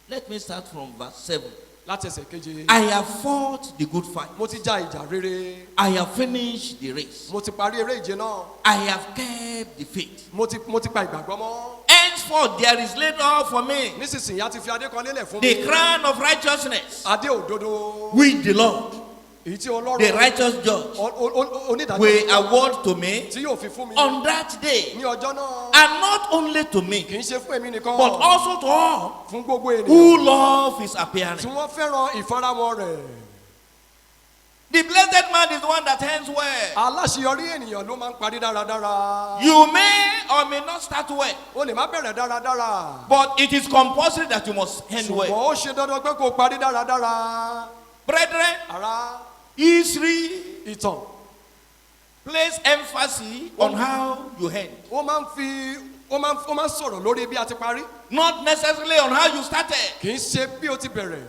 Let me start from verse 7. láti ẹsẹ̀ keje. I have fought the good fight. mo ti ja ìjà rere. I have finished the race. mo ti parí eré ìje náà. I have kept the faith. mo ti pa ìgbàgbọ́ mọ́. Henceforth there is laid up for me nísinsìnyí a ti fi adé kan lélẹ̀ fún mi. the crown of righteousness, adé òdodo. which the Lord, èyí tí the Ọlọ́run righteous judge, onídàájọ́ will award to me tí yóò fi fún mi. on that day, ní ọjọ́ náà. and not only to me, kì í ṣe fún èmi nìkan. but also to all fún gbogbo ènìyàn. who love his tí appearing. wọ́n fẹ́ràn ìfaramọ́ rẹ̀. The blessed man is the one that ends well. aláṣeyọrí ènìyàn ló máa ń parí dáradára. You may or may not start well, o lè má bẹ̀rẹ̀ dáradára. but it is compulsory that you must end ṣùgbọ́n well. ó ṣe dandan pé kó parí dáradára. Brethren, ara history ìtàn place emphasis on how you end, ó máa ń sọ̀rọ̀ lórí bí a ti parí. not necessarily on how you started. kì í ṣe bí o ti bẹ̀rẹ̀.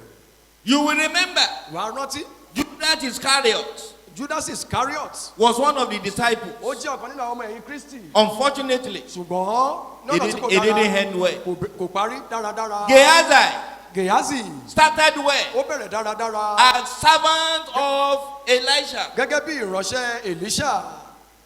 You will remember wàá rántí. Judas Iscariot Judas Iscariot. was one of the disciples. ó jẹ́ ọ̀kan nínú àwọn ọmọ ẹ̀yìn Kristi. Unfortunately, ṣùgbọ́n he lọ́nà tí kò didn't dára end well. kò parí dáradára. Gehazi Gehazi started well ó bẹ̀rẹ̀ dáradára. as servant of Elisha, gẹ́gẹ́ bí ìránṣẹ́ Elisha.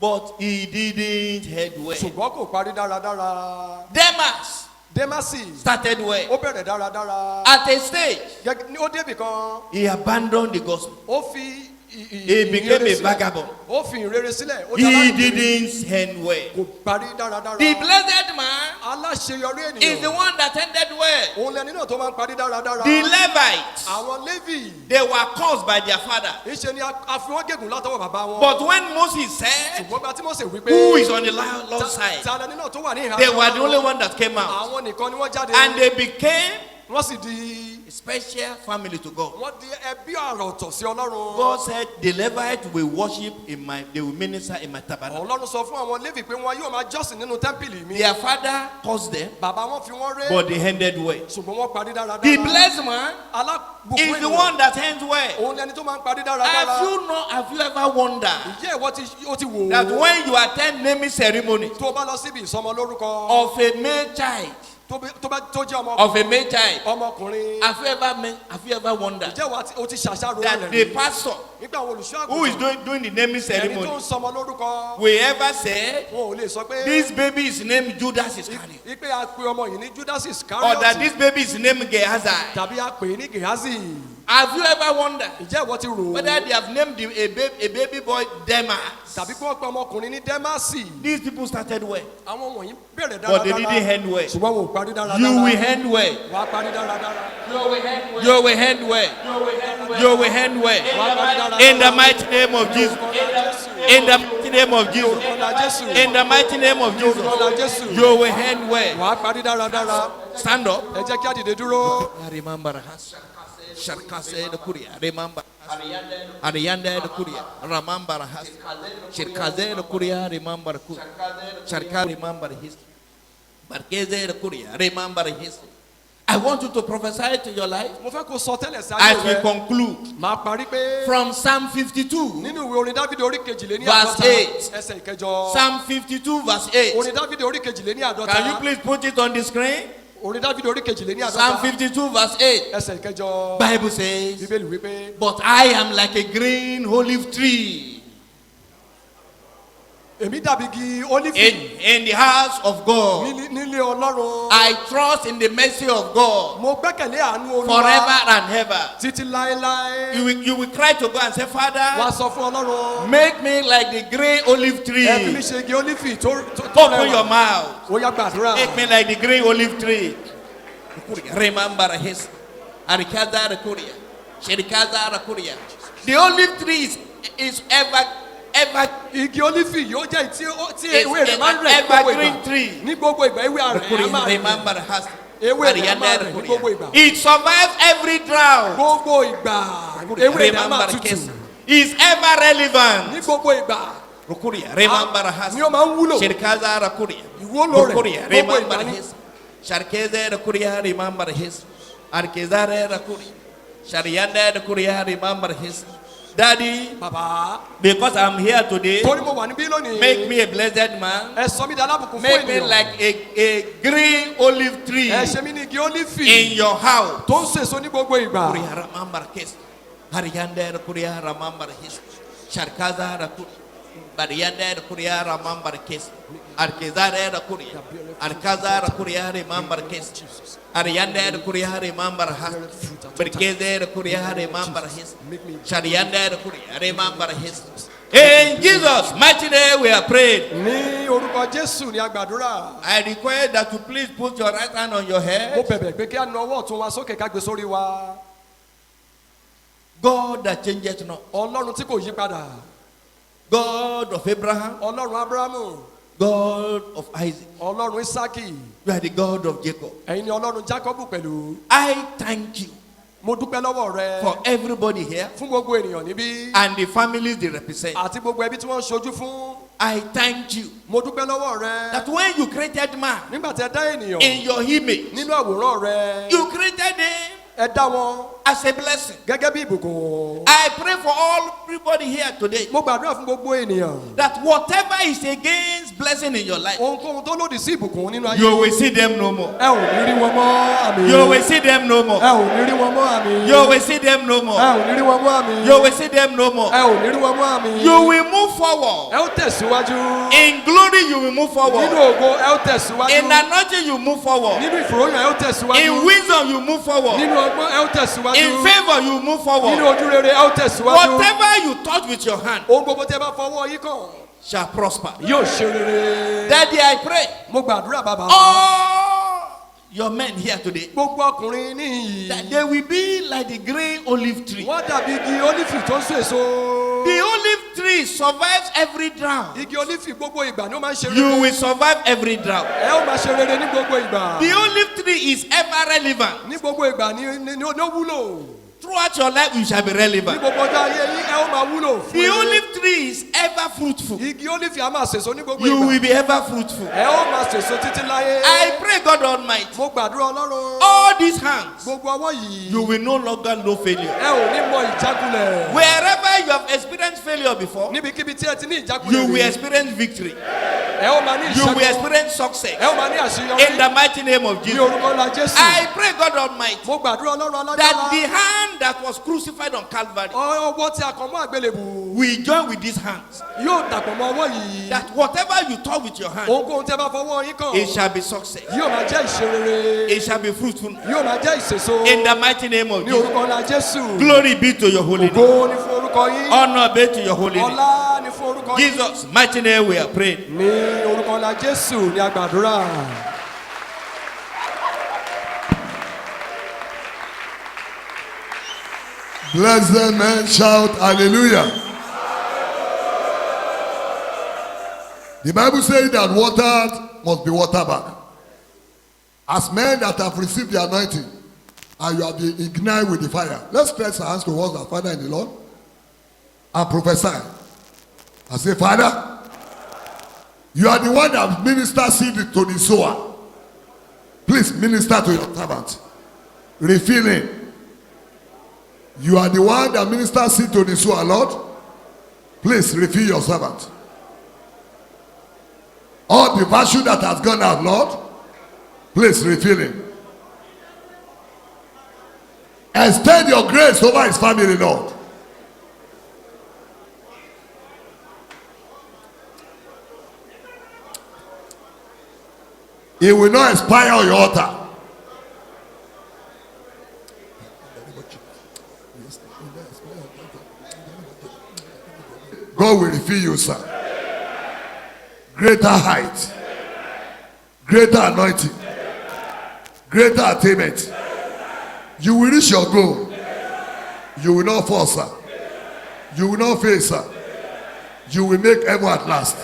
but he didn't end well. ṣùgbọ́n kò parí dáradára. Demas Demasi started well. ó bẹ̀rẹ̀ dáradára. At a stage, ó débì kan he abandoned the gospel. ó fi He became a vagabond. ó fi ìrere sílẹ̀. ó He dára didn't end well. kò parí dáradára. The blessed man aláṣeyọrí is the ènìyàn. one that ended well. òun lẹni náà tó máa ń parí dáradára. The Levites, àwọn Léfì they were caused by their father. ìṣe ni a fi wọ́n gégùn látọwọ́ bàbá wọn. But when Moses said, ṣùgbọ́n gba tí Mósè wí pé. who is on the Lord's side, ta lẹni náà tó wà ní ìhà. they were the only one that came out. àwọn nìkan ni wọ́n jáde. And they became wọ́n sì di. a special family to God. wọ́n di ẹbí àrà ọ̀tọ̀ sí Ọlọ́run. God said, the Levites will worship they will minister in my tabernacle. Ọlọ́run sọ fún àwọn Léfì pé wọn yóò máa jọ́sìn nínú tẹ́ḿpìlì mi. Their father caused them, bàbá wọn fi wọ́n ré. but they ended well. ṣùgbọ́n wọ́n parí dáradára. The blessed man alábùkún is the one that ends well. òun lẹni tó máa ń parí dáradára. Have you ever wondered ìjẹ́ ìwọ ti wò ó. that when you attend naming ceremony tó o bá lọ síbi ìsọmọlórúkọ. of a male child, tó jẹ́ ọmọ. of a male child, ọmọkùnrin. have you ever wondered ìjẹ́ o ti ṣàṣàrò that rẹ̀ the rí. pastor nígbà àwọn olùṣọ́ who is àgùntàn. doing the naming ẹni tó ceremony ń sọmọ lórúkọ. will ever say, wọn ò lè sọ pé. this baby is named Judas Iscariot, ipe a pe ọmọ yìí ní Judas or that Iscariot. this baby is named Gehazi? tàbí a pè é ní Gehazi. Have you ever wondered ìjẹ́ ìwọ ti rò ó. whether they have named a baby boy Demas? tàbí kí wọ́n pe ọmọkùnrin ní Dẹ́másì. These people started well, àwọn wọ̀nyí bẹ̀rẹ̀ but they dáradára. didn't end well. ṣùgbọ́n wọn ò parí dáradára. You will end well. wàá parí dáradára. You will end well. You will end well. wàá parí dáradára. In the mighty name of Jesus. In the mighty name of Jesus. Orúkọ Jésù. In the mighty name of Jesus. Orúkọ Jésù. You will end well. wàá parí dáradára. Stand up. ẹ jẹ́ kí á dìde dúró. I remember us. Sharkase the Kuria, remember. Arianda the Kuria, Ramamba has. Shirkaze the Kuria, remember. Sharka, remember his. Marqueze the Kuria, remember his. I want you to prophesy to your life mo fẹ́ kó sọ tẹ́lẹ̀ sáyé as we rẹ conclude máa parí pé from Psalm 52, nínú ìwé orin Dáfídì orí kejìléní Verse àádọ́ta 8. ẹsẹ̀ ìkẹjọ Psalm 52, verse 8. orin Dáfídì orí kejìléní àádọ́ta Can you please put it on the screen? orin Dáfídì orí kejìléní Psalm àádọ́ta 52, verse 8. ẹsẹ̀ ìkẹjọ Bible says, bíbélì wípé but I am like a green olive tree èmi dàbí igi ólífì in the house of God. nílé Ọlọ́run I trust in the mercy of God mo gbẹ́kẹ̀lé àánú Olúwa forever and ever. títí láéláé You will cry to God and say, wá Father, sọ fún Ọlọ́run make me like the green olive tree. ẹ fi mi ṣe igi ólífì tó Open your mouth. ó yá gbàdúrà Make me like the green olive tree. Remember his. Arikaza Rakuria. Shirikaza Rakuria. The olive tree is ever igi ólífì yóò jẹ́ tí It's ewé rẹ̀ máa ń rẹ̀ ní gbogbo evergreen ìgbà tree. ní gbogbo ìgbà ewé rẹ̀ á máa rẹ̀ remember has. ewé rẹ̀ á máa rẹ̀ ní gbogbo ìgbà It survives every drought. gbogbo ìgbà ewé rẹ̀ á máa Remember tutù case. Is ever relevant. ní gbogbo ìgbà Rukuria. Remember has. ni ó máa ń wúlò Shirikaza Rakuria. ìwúlò rẹ̀ Rukuria. gbogbo Remember ìgbà ni his. Sharkeze Rakuria. Remember his. Arkezare Rakuria. Sharianda Rakuria. Remember his. Daddy, bàbá because I'm here today, torí mo wà níbí lónìí make me a blessed man. ẹ sọ mí di alábùkún fún Make me ènìyàn like a green olive tree ẹ ṣe mí ní igi ólífì in your house. tó ń sèso ní gbogbo ìgbà Kuriya ramambar kes. Hariyanda kuriya ramambar his. Sharkaza rakuri. Bariyanda kuriya ramambar kes. Arkezara rakuriya. Arkaza rakuriya ramambar kes. Ariyanda kuriya ramambar has. Berkeze kuriya ramambar his. Shariyanda kuriya ramambar his. In Jesus' mighty name we are prayed. ní orúkọ Jésù ní agbàdúrà I request that you please put your right hand on your mo head. bẹ̀bẹ̀ pé kí a na ọwọ́ ọ̀tún wa sókè ká gbé sórí wa God that changeth not. Ọlọ́run tí kò yí padà God of Abraham. Ọlọ́run Ábúráhámù God of Isaac. Ọlọ́run Ísákì You are the God of Jacob. ẹ̀yin ni Ọlọ́run Jákọ́bù pẹ̀lú I thank you mo dúpẹ́ lọ́wọ́ rẹ for everybody here fún gbogbo ènìyàn níbí and the families they represent. àti gbogbo ẹbí tí wọ́n ń ṣojú fún I thank you mo dúpẹ́ lọ́wọ́ rẹ that when you created man nígbà tí ẹ dá ènìyàn in your image, nínú àwòrán rẹ you created him ẹ dá wọn as a blessing. gẹ́gẹ́ bí ìbùkún I pray for everybody here today mo gbàdúrà fún gbogbo ènìyàn that whatever is against blessing in your life, ohunkóhun tó lòdì sí ìbùkún nínú ayé you will see them no more. ẹ ò ní rí wọn mọ́ àmì You will see them no ẹ more. ò ní rí wọn mọ́ àmì You will see them no ẹ more. ò ní rí wọn mọ́ àmì You will see them no more. ẹ ò ní rí wọn mọ́ àmì You will move ẹ forward. ó tẹ̀síwájú In glory, you will move nínú forward. ògo ẹ ó tẹ̀síwájú In anointing, you move forward. nínú ìfòròyìn ẹ ó tẹ̀síwájú In wisdom, you move forward. nínú ọgbọ́n ẹ ó tẹ̀síwájú In favor, you move nínú forward. ojú rere ẹ ó tẹ̀síwájú Whatever you touch with your hand ohun gbogbo tí ẹ bá fọwọ́ yín kàn shall prosper. yóò ṣe rere Daddy, I pray. mo gbàdúrà bàbá All your men here today, gbogbo ọkùnrin níyì that they will be like the green olive tree. wọ́n dàbí igi ólífì tó ń so èso The olive tree survives every drought. igi ólífì gbogbo ìgbà ni ó máa ń ṣe rere You will survive every drought. ẹ ó máa ṣe rere ní gbogbo ìgbà The olive tree is ever relevant. ní gbogbo ìgbà ni ó wúlò Throughout your life, you shall be ní relevant. gbogbo ọjọ́ ayé yín ẹ ó máa wúlò fún The rere. olive tree is ever fruitful. igi ólífì á máa sèso ní gbogbo You ìgbà will be ever fruitful. ẹ ó máa sèso títí láyé I pray, God Almighty, mo gbàdúrà Ọlọ́run all these hands, gbogbo ọwọ́ yìí you will no longer know failure. ẹ ò ní mọ ìjákulẹ̀ Wherever you have experienced failure before, níbikíbi tí ẹ ti ní you ìjákulẹ̀ will rí experience victory. ẹ ó máa ní You will ìṣẹ́gun experience success. ẹ ó máa ní In àṣeyọrí the mighty name of ní Jesus. orúkọ ńlá Jésù I pray, God Almighty, mo gbàdúrà Ọlọ́run that alágbára the hand that was crucified on Calvary ọwọ́ tí a kàn mọ́ àgbélébù will join with these hands. yóò dàpọ̀ mọ́ ọwọ́ yìí That whatever you touch with your hand, ohunkóhun tí ẹ bá fọwọ́ yín kàn it shall be success. yóò máa jẹ́ ìṣerere It shall be fruitful. yóò máa jẹ́ ìṣèso In the mighty name of ní Jesus. orúkọ ńlá Jésù Glory be to your holy name. ògo ni fún orúkọ yín Honor be to your holy name. ọlá ni fún orúkọ yín Jesus' mighty name we are praying. ní orúkọ ńlá Jésù ní agbàdúrà. Blessed men shout hallelujah. The Bible says that water must be water back. As men that have received the anointing and you have been ignited with the fire. Let's stretch our hands towards our Father in the Lord and prophesy. I say, Father, you are the one that ministers seed to the sower. Please minister to your servant. Refill him. You are the one that ministers seed to the sower, Lord. Please refill your servant. All the virtue that has gone out, Lord, please refill him. Extend your grace over his family, Lord. He will not expire on your altar. God will refill you, sir. Greater height, greater anointing, greater attainment. You will reach your goal. You will not fall, sir. You will not fail, sir. You will make heaven at last.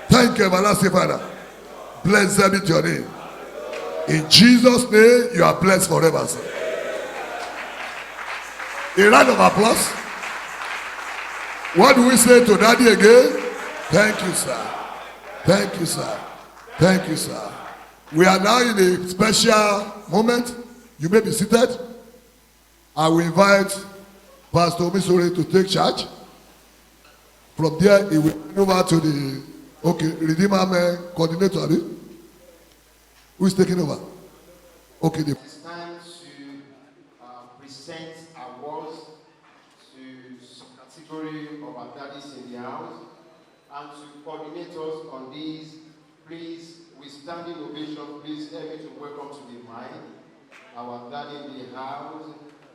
Thank you, everlasting Father. Blessed be your name. In Jesus' name, you are blessed forever, sir. A round of applause. What do we say to Daddy again? Thank you, sir. Thank you, sir. Thank you, sir. We are now in a special moment. You may be seated. I will invite Pastor Missouri to take charge. From there, he will move over to the Redeemer Man coordinator. Who is taking over? Okay. It's time to present awards to some category of our daddies in the house, and to coordinate us on these. Please, with standing ovation, please help me to welcome to the mic our daddy in the house,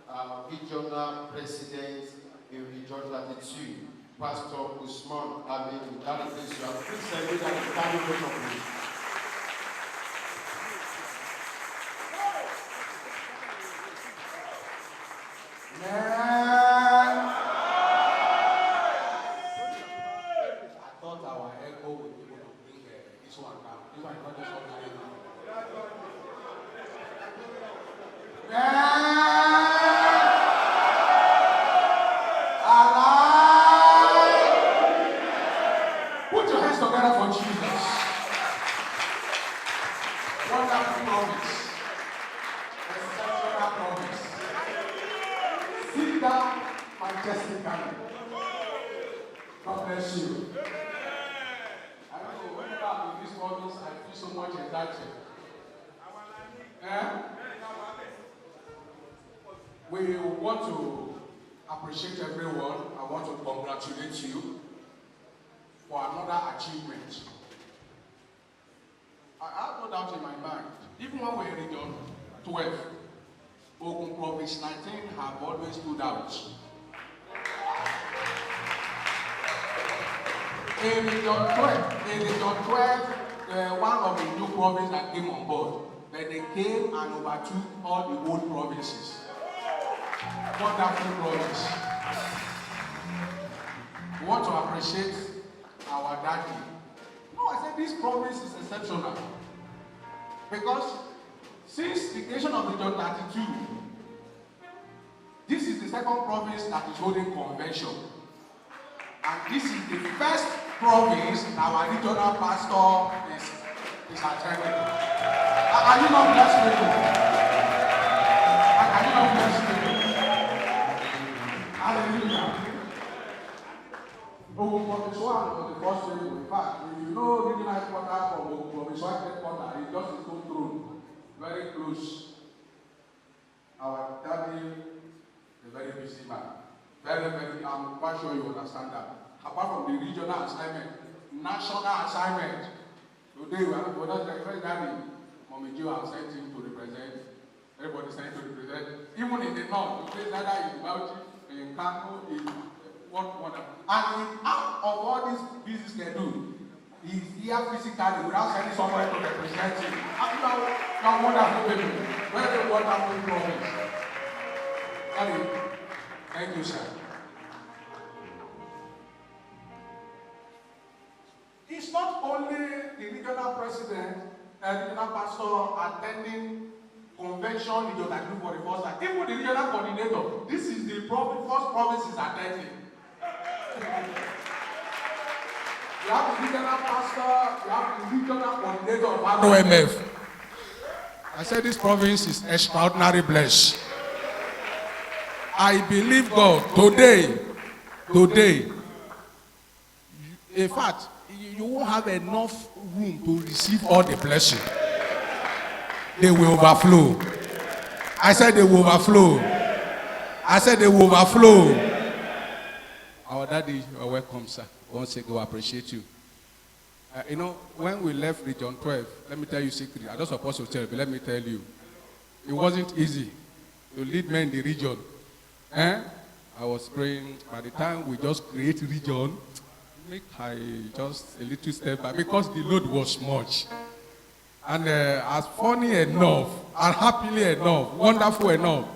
our regional president in Region 32, Pastor Usman Amin. Daddy, please celebrate that standing ovation, please. I thought our echo would be able to bring this one down. This one is not just ordinary. Put your hands together for Jesus. Wonderful promise. Exceptional promise. Sit down majestically. God bless you. I don't know, whenever I'm in this province, I feel so much excited. We want to appreciate everyone. I want to congratulate you for another achievement. I have no doubt in my mind, even when we're in Region 12, Ogun Province 19 have always stood out. In Region 12, one of the new provinces that came on board, but they came and overtook all the old provinces. Wonderful province. We want to appreciate our daddy. No, I said this province is exceptional. Because since the creation of Region 32, this is the second province that is holding convention. And this is the first province our regional pastor is attending. Are you not blessed with it? Are you not blessed with it? Hallelujah. Ogun Province 1 was the first region. In fact, if you know regional headquarters from Ogun Province 1 headquarters, it's just its own throne. Very close. Our daddy is a very busy man. I'm quite sure you understand that. Apart from the regional assignment, national assignment. Today we're not the first daddy. Mommy Joe has sent him to represent. Everybody sent him to represent. Even in the north, today that in Bauchi, in Kano, in what. And out of all these business they do, he's here physically without sending somebody to represent him. You're wonderful people. Very wonderful province. Thank you, sir. It's not only the regional president and regional pastor attending convention region that do for the first time. Even the regional coordinator, this is the first province is attending. You have the regional pastor, you have the regional coordinator of ROMF. I said this province is extraordinarily blessed. I believe God today, in fact, you won't have enough room to receive all the blessing. They will overflow. I said they will overflow. I said they will overflow. Our daddy, you are welcome, sir. Once again, we appreciate you. You know, when we left Region 12, let me tell you a secret. I don't supposed to tell you, but let me tell you. It wasn't easy to lead men in the region. I was praying, by the time we just create region, make I just a little step back because the load was much. And as funny enough, and happily enough, wonderful enough,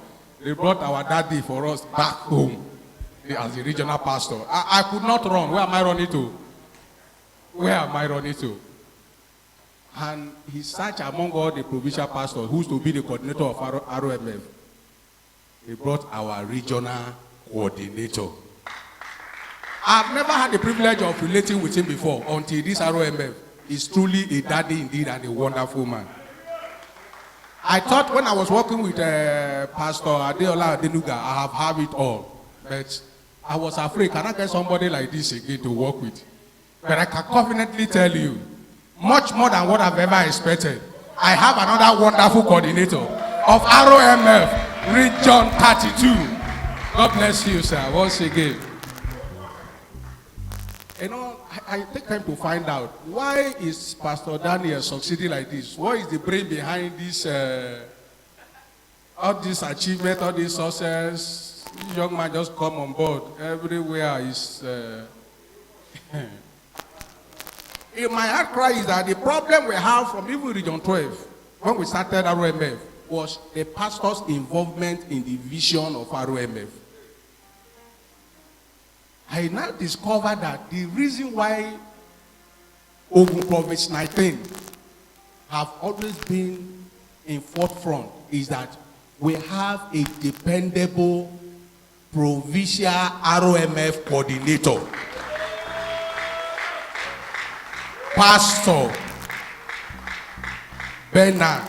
they brought our daddy for us back home as the regional pastor. I could not run. Where am I running to? Where am I running to? And he searched among all the provincial pastors who used to be the coordinator of ROMF. He brought our regional coordinator. I've never had the privilege of relating with him before until this ROMF. He's truly a daddy indeed and a wonderful man. I thought when I was working with Pastor Adeola Adenuga, I have it all. But I was afraid, can I get somebody like this again to work with? But I can confidently tell you, much more than what I've ever expected. I have another wonderful coordinator of ROMF, Region 32. God bless you, sir, once again. You know, I take time to find out, why is Pastor Daniel succeeding like this? What is the brain behind this, all this achievement, all this success? This young man just come on board. Everywhere is... My heart cry is that the problem we have from even Region 12, when we started ROMF, was the pastor's involvement in the vision of ROMF. I now discovered that the reason why Ogun Province 19 have always been in forefront is that we have a dependable provincial ROMF coordinator. Pastor Bernard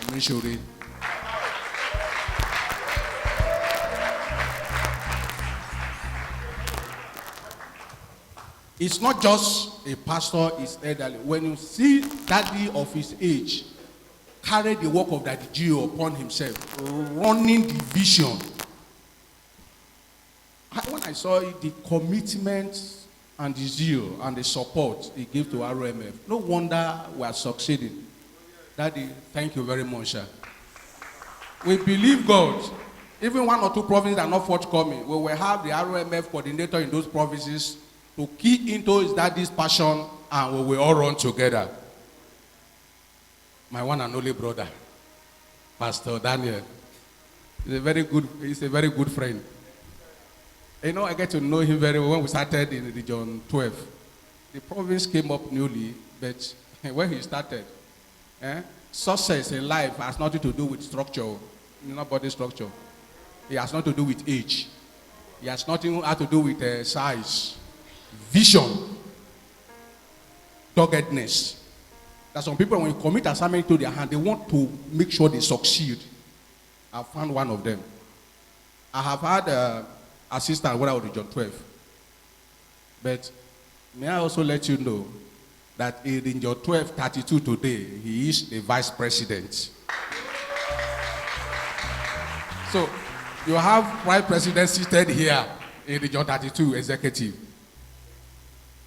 Omishore. It's not just a pastor, it's elderly. When you see daddy of his age carry the work of Daddy Gio upon himself, running the vision. When I saw it, the commitment and the zeal and the support he gave to ROMF, no wonder we are succeeding. Daddy, thank you very much, sir. We believe God. Even one or two provinces are not forthcoming. We will have the ROMF coordinator in those provinces to key into his daddy's passion, and we will all run together. My one and only brother, Pastor Daniel, he's a very good friend. You know, I get to know him very well when we started in Region 12. The province came up newly, but when he started, success in life has nothing to do with structure, not body structure. It has nothing to do with age. It has nothing to do with size. Vision, doggedness. That some people, when you commit assignment to their hand, they want to make sure they succeed. I found one of them. I have had assistant when I was in Region 12. But may I also let you know that in Region 12, 32 today, he is the vice president. So you have vice president seated here in Region 32 executive.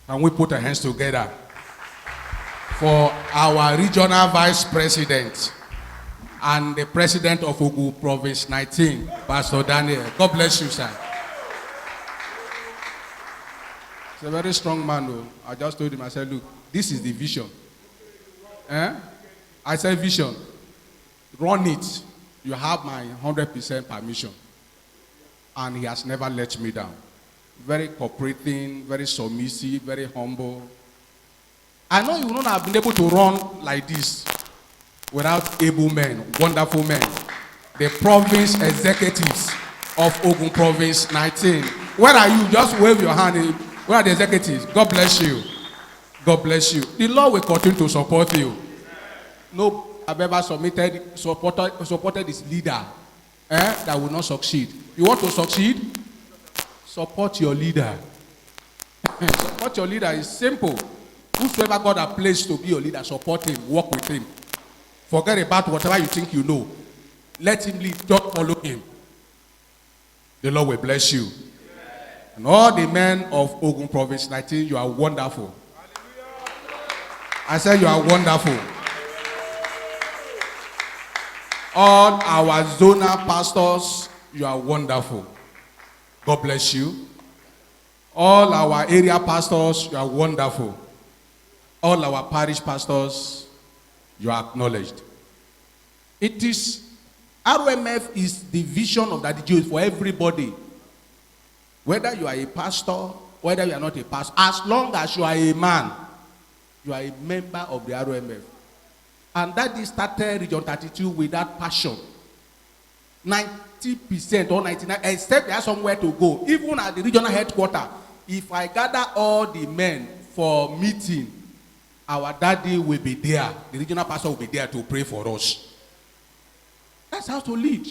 And we put our hands together for our regional vice president and the president of Ogun Province 19, Pastor Daniel. God bless you, sir. He's a very strong man, though. I just told him, I said, look, this is the vision. I said, vision. Run it. You have my 100% permission. And he has never let me down. Very cooperating, very submissive, very humble. I know you would not have been able to run like this without able men, wonderful men. The province executives of Ogun Province 19. Where are you? Just wave your hand. Where are the executives? God bless you. God bless you. The Lord will continue to support you. No, I've ever supported his leader that will not succeed. You want to succeed? Support your leader. Support your leader is simple. Whosoever God has placed to be your leader, support him, work with him. Forget about whatever you think you know. Let him lead, just follow him. The Lord will bless you. And all the men of Ogun Province 19, you are wonderful. I said you are wonderful. All our zonal pastors, you are wonderful. God bless you. All our area pastors, you are wonderful. All our parish pastors, you are acknowledged. It is, RMF is the vision of that Jews for everybody. Whether you are a pastor, whether you are not a pastor, as long as you are a man, you are a member of the RMF. And that is started Region 32 with that passion. 90% or 99%, except they have somewhere to go. Even at the regional headquarters, if I gather all the men for meeting, our daddy will be there. The regional pastor will be there to pray for us. That's how to lead.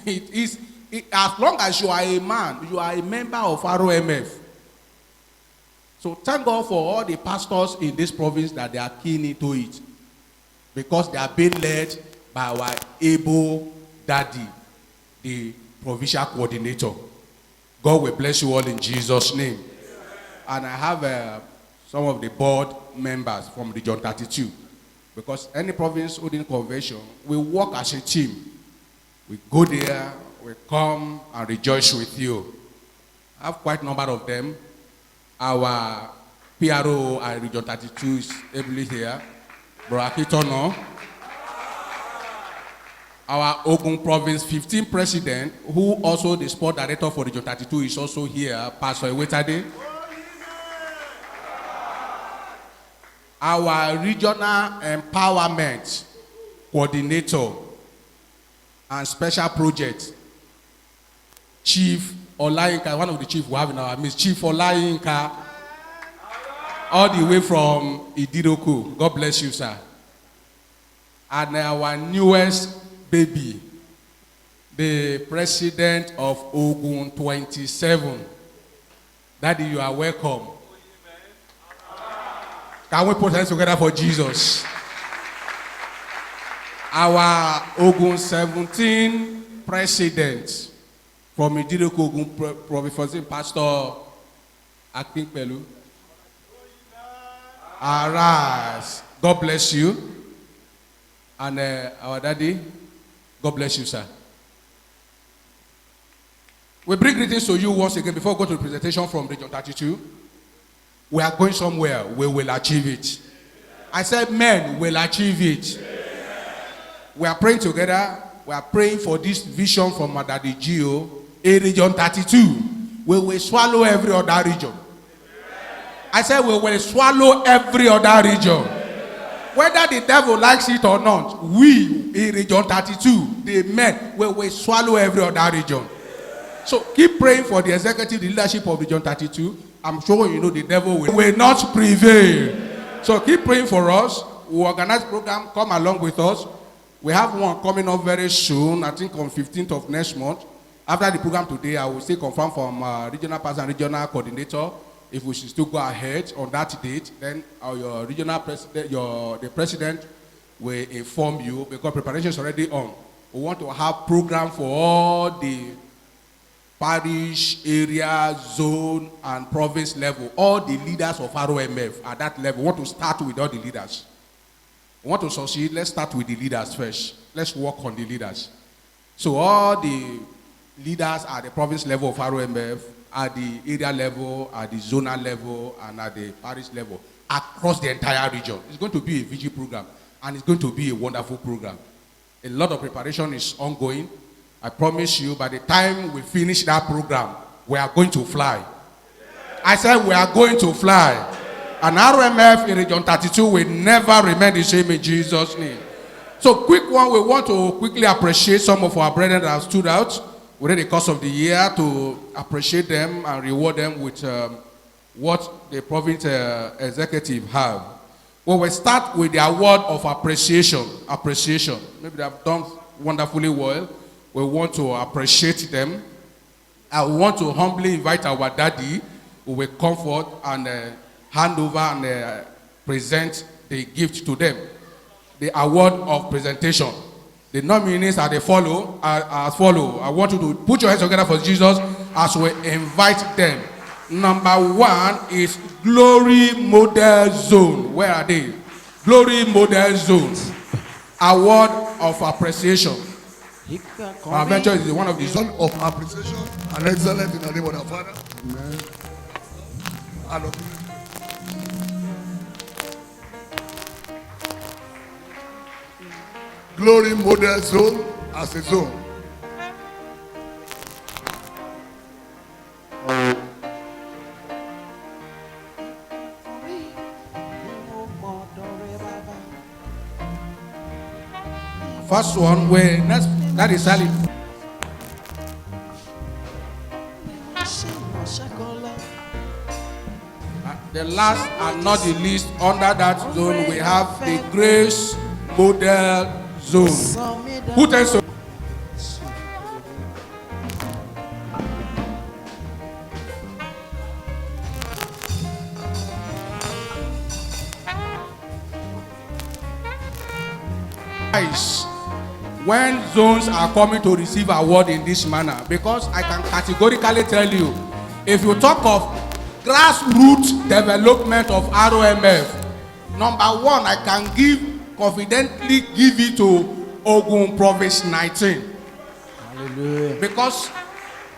As long as you are a man, you are a member of ROMF. So thank God for all the pastors in this province that they are keen into it. Because they are being led by our able daddy, the provincial coordinator. God will bless you all in Jesus' name. And I have some of the board members from Region 32. Because any province holding convention, we work as a team. We go there, we come and rejoice with you. I have quite a number of them. Our PRO at Region 32 is ably here. Brakitono. Our Ogun Province 15 president, who also the sport director for Region 32, is also here, Pastor Ewetade. Our regional empowerment coordinator and special project, Chief Olayinka, one of the chiefs we have in our midst, Chief Olayinka, all the way from Idiroku. God bless you, sir. And our newest baby, the president of Ogun 27. Daddy, you are welcome. Can we put hands together for Jesus? Our Ogun 17 president from Idiroku Ogun Province, Pastor Akin Pelu. Arise. God bless you. And our daddy, God bless you, sir. We bring greetings to you once again before we go to the presentation from Region 32. We are going somewhere. We will achieve it. I said men will achieve it. We are praying together. We are praying for this vision from Daddy Gio in Region 32. We will swallow every other region. I said we will swallow every other region. Whether the devil likes it or not, we in Region 32, the men, we will swallow every other region. So keep praying for the executive leadership of Region 32. I'm sure you know the devil will not prevail. So keep praying for us. We organize program. Come along with us. We have one coming up very soon, I think on 15th of next month. After the program today, I will still confirm from regional pastor and regional coordinator if we should still go ahead on that date. Then your regional president, the president will inform you because preparation is already on. We want to have program for all the parish, area, zone, and province level. All the leaders of ROMF at that level. We want to start with all the leaders. We want to succeed. Let's start with the leaders first. Let's work on the leaders. So all the leaders at the province level of ROMF, at the area level, at the zonal level, and at the parish level, across the entire region. It's going to be a VG program, and it's going to be a wonderful program. A lot of preparation is ongoing. I promise you, by the time we finish that program, we are going to fly. I said we are going to fly. And RMF in Region 32 will never remain the same in Jesus' name. So quick one, we want to quickly appreciate some of our brethren that have stood out within the course of the year, to appreciate them and reward them with what the province executive have. We will start with the award of appreciation. Appreciation. Maybe they have done wonderfully well. We want to appreciate them. I want to humbly invite our daddy, who will come forth and hand over and present the gift to them. The award of presentation. The nominees are as follow. I want you to put your hands together for Jesus as we invite them. Number 1 is Glory Model Zone. Where are they? Glory Model Zone. Award of appreciation. Our venture is one of the Son of appreciation and excellence in the name of the Father. Amen. And of Glory Model Zone as a zone. first one, that is Sally. The last and not the least, under that zone, we have the Grace Model Zone. Who tends to? When zones are coming to receive award in this manner, because I can categorically tell you, if you talk of grassroots development of ROMF, number 1, I can confidently give it to Ogun Province 19. Hallelujah. Because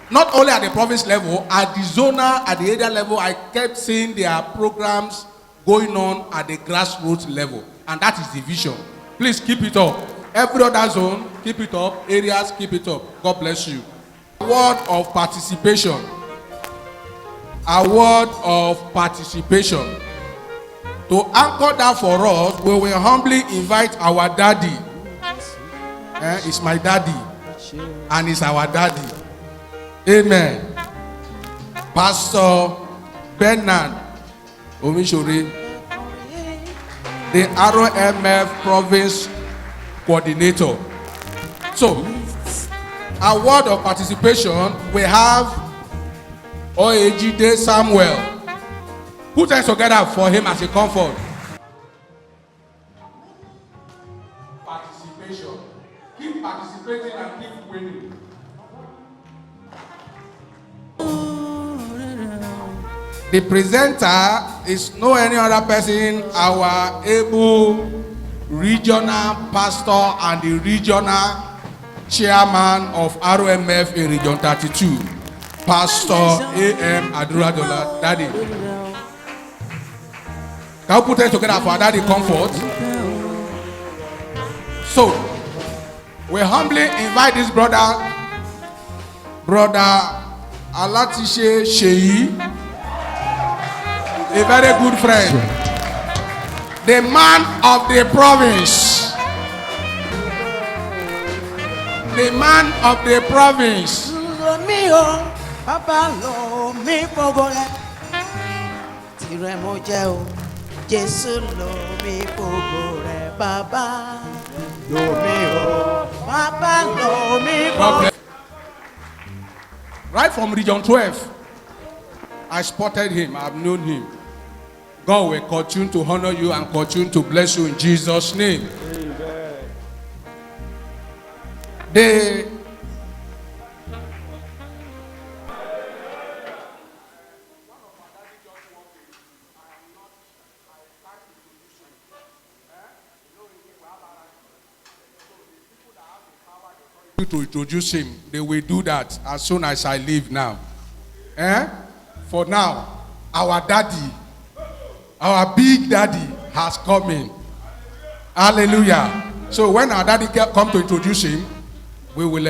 not only at the province level, at the zonal, at the area level, I kept seeing their programs going on at the grassroots level, and that is the vision. Please keep it up. Every other zone, keep it up. Areas, keep it up. God bless you. Award of participation. Award of participation. To anchor that for us, we will humbly invite our daddy. It's my daddy, and it's our daddy. Amen. Pastor Bernard Omishore, the ROMF Province Coordinator. So, award of participation, we have Oyejide Samuel. Put hands together for him as a comfort. Participation. Keep participating and keep winning. The presenter is no any other person, our able regional pastor and the regional chairman of ROMF in Region 32, Pastor A.M. Aduradola. Daddy, can you put it together for Daddy comfort? So, we humbly invite this brother Alatishe Sheyi, a very good friend. The man of the province. The man of the province. Right from Region 12, I spotted him. I've known him. God will continue to honor you and continue to bless you in Jesus' name. Amen. To introduce him, they will do that as soon as I leave now. For now, our daddy, our big daddy has come in. Hallelujah. So when our daddy come to introduce him, we will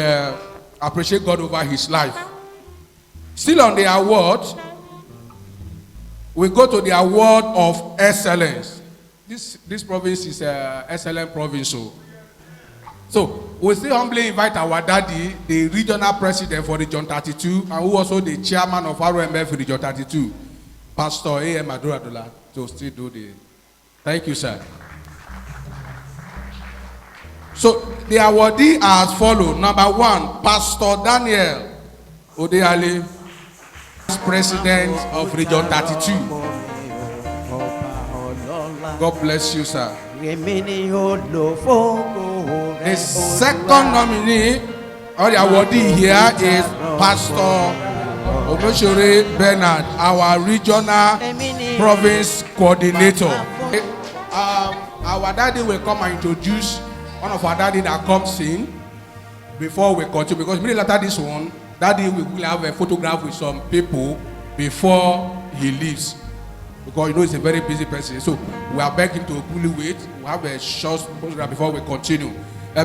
appreciate God over his life. Still on the award, we go to the award of excellence. This province is excellent province. So So we still humbly invite our daddy, the regional president for Region 32, and who also the chairman of RMF Region 32, Pastor A.M. Aduradola, to still do the. Thank you, sir. So the awardee as follows. Number 1, Pastor Daniel Odeale, president of Region 32. God bless you, sir. The second nominee or the awardee here is Pastor Omoshore Bernard, our regional province coordinator. Our daddy will come and introduce one of our daddy that comes in before we continue, because immediately after this one, daddy will have a photograph with some people before he leaves, because you know he's a very busy person. So we are begging to fully wait. We have a short photograph before we continue.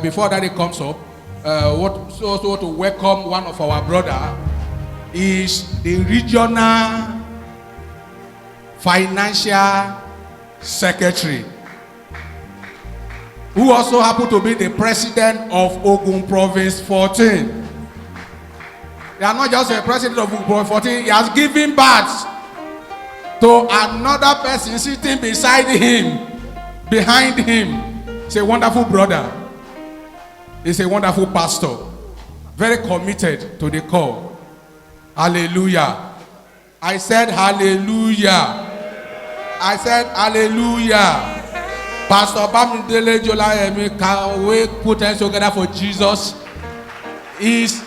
Before daddy comes up, also to welcome one of our brother is the regional financial secretary, who also happened to be the president of Ogun Province 14. They are not just a president of Ogun Province 14, he has given birth to another person sitting beside him, behind him. He's a wonderful brother. He's a wonderful pastor, very committed to the call. Hallelujah. I said hallelujah. I said hallelujah. Pastor Bamidele Jolayemi, can we put hands together for Jesus? He is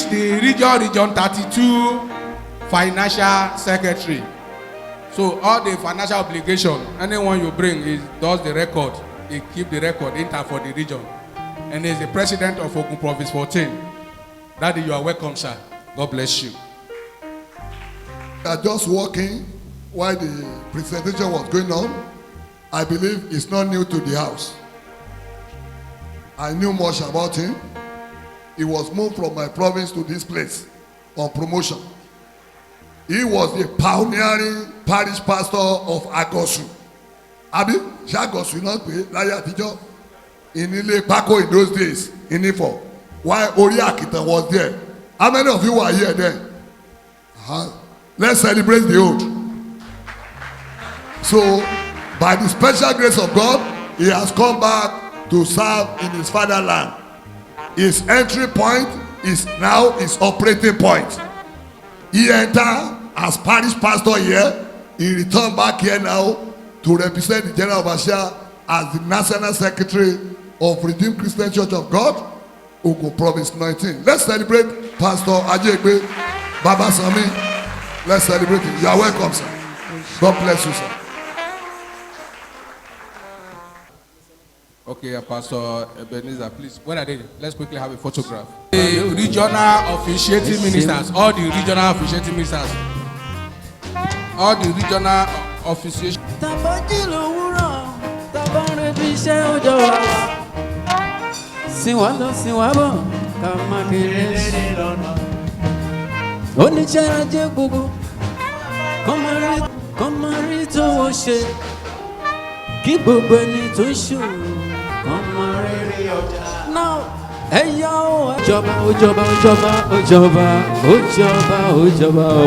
the Region 32 financial secretary. So all the financial obligation, anyone you bring, he does the record. He keep the record in time for the region. And he is the president of Ogun Province 14. Daddy, you are welcome, sir. God bless you. I just walking while the presentation was going on. I believe it's not new to the house. I knew much about him. He was moved from my province to this place on promotion. He was the pioneering parish pastor of Agosu. Abi, Agosu not pay láyé àtijọ́ in Ile Pako in those days in Ifo. While Ori Akitan was there. How many of you were here then? Let's celebrate the old. So, by the special grace of God, he has come back to serve in his fatherland. His entry point is now his operating point. He entered as parish pastor here. He returned back here now to represent the General Overseer as the National Secretary of Redeemed Christian Church of God, Ogun Province 19. Let's celebrate Pastor Ajegbe Baba Sami. Let's celebrate him. You are welcome, sir. God bless you, sir. Okay, Pastor Ebenezer, please. When are they? Let's quickly have a photograph. The regional officiating ministers, all the regional officiating ministers, all the regional officiating. Kí gbogbo ẹni tó ṣòro ọmọ rere ọjà. Now ẹ̀yà ó jọba ó jọba ó jọba ó jọba ó jọba ó jọba ó.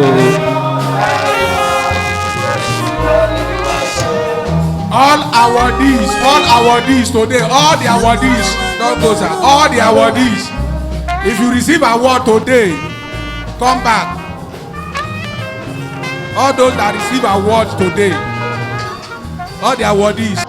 All awardees today, all the awardees, don't go, sir. All the awardees, if you receive award today, come back. All those that receive awards today, all the awardees.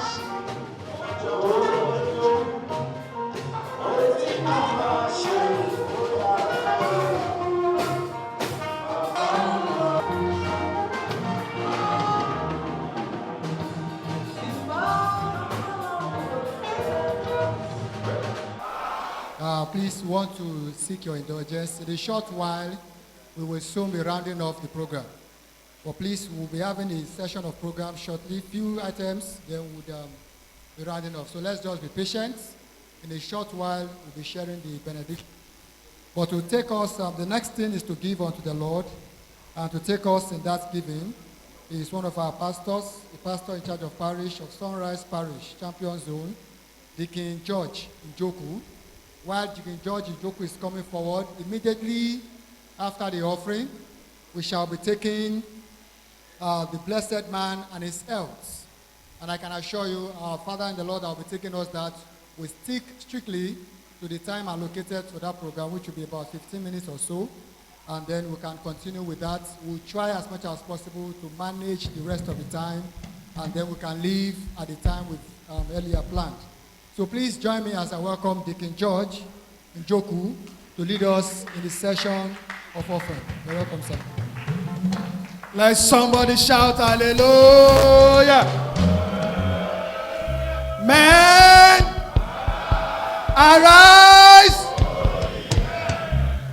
Please want to seek your indulgence. In a short while, we will soon be rounding off the program. But please, we'll be having a session of program shortly, few items, then we'll be rounding off. So let's just be patient. In a short while, we'll be sharing the benediction. But to take us, the next thing is to give unto the Lord, and to take us in that giving is one of our pastors, the pastor in charge of parish of Sunrise Parish, Champion Zone, Deacon George Njoku. While Deacon George Njoku is coming forward, immediately after the offering, we shall be taking the blessed man and his health. And I can assure you, our Father in the Lord that will be taking us that we stick strictly to the time allocated for that program, which will be about 15 minutes or so. And then we can continue with that. We'll try as much as possible to manage the rest of the time, and then we can leave at the time we've earlier planned. So please join me as I welcome Deacon George Njoku to lead us in the session of offering. You're welcome, sir. Let somebody shout hallelujah. Men, arise.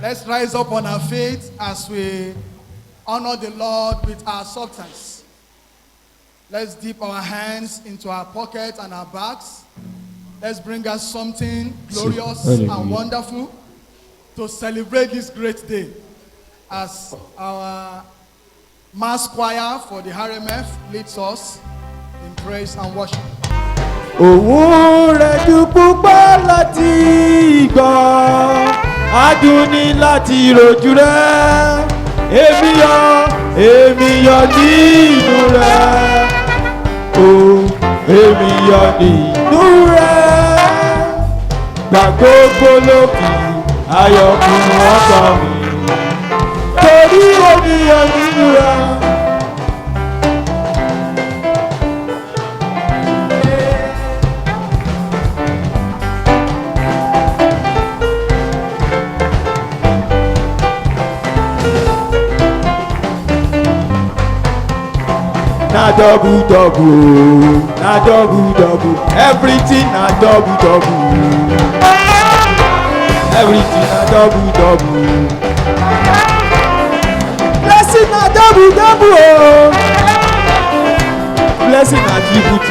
Let's rise up on our feet as we honor the Lord with our substance. Let's dip our hands into our pockets and our bags. Let's bring us something glorious and wonderful to celebrate this great day as our mass choir for the RMF leads us in praise and worship. Òun rẹ̀ ju púpọ̀ láti gbọ́, adùnní láti rojú rẹ̀, èmi yọ̀ nínú rẹ̀, èmi yọ̀ nínú rẹ̀, gbà gbogbo lókì ayọ̀ fún ọkàn mi, torí èmi yọ̀ nínú rẹ̀. Na double, everything na double, everything na double. Blessing na double, oh. Blessing na triple.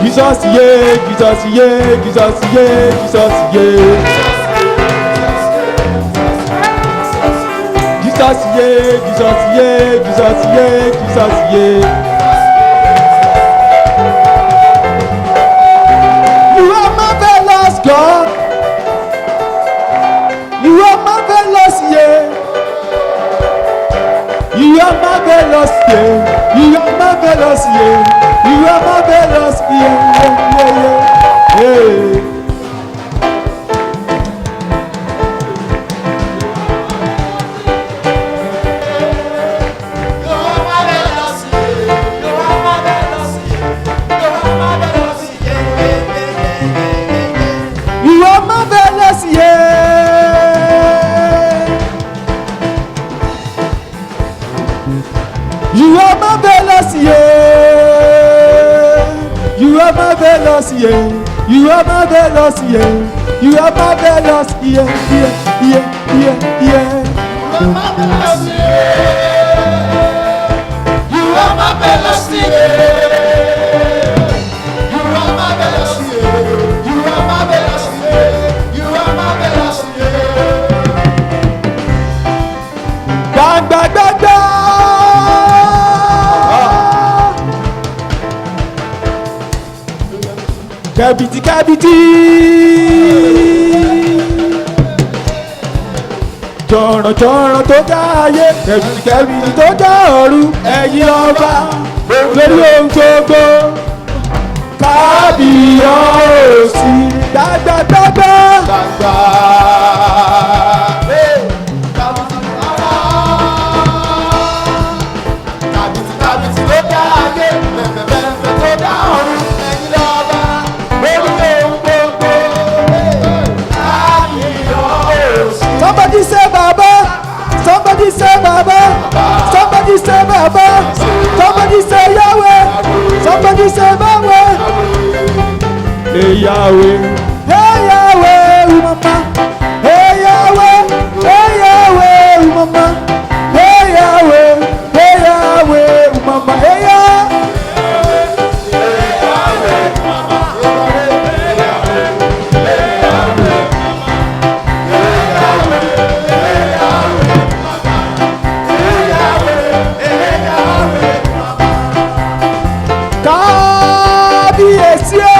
Jesus, yeah, Jesus, yeah, Jesus, yeah, Jesus, yeah. Jesus, yeah, Jesus, yeah, Jesus, yeah, Jesus, yeah. You are marvelous, God. You are marvelous, yeah. You are marvelous, yeah. You are marvelous, yeah. You are marvelous, yeah. Hey. You are marvelous, yeah. You are marvelous, yeah. You are marvelous, yeah. You are marvelous, yeah, yeah, yeah, yeah, yeah. You are marvelous, yeah. You are marvelous, yeah. You are marvelous, yeah. You are marvelous, yeah. You are marvelous, yeah. Bang, bang, bang, bang. Kabiti, kabiti. Jọ̀rọ̀ jọ̀rọ̀ tó dá ayé, kabiti kabiti tó dá ọ̀run, ẹ̀yin ọba lórí ohun gbogbo. Kábíyèsí dágbàdágbà. Kabiti kabiti tó dá ayé, bẹ̀bẹ̀bẹ̀ tó dá ọ̀run, ẹ̀yin ọba. Somebody say Baba, somebody say Baba, somebody say Baba, somebody say Yahweh, somebody say Yahweh. Hey Yahweh, hey Yahweh, Mama, hey Yahweh, hey Yahweh, Mama, hey Yahweh, hey Yahweh, Mama, hey Yahweh. Kábíyèsí o.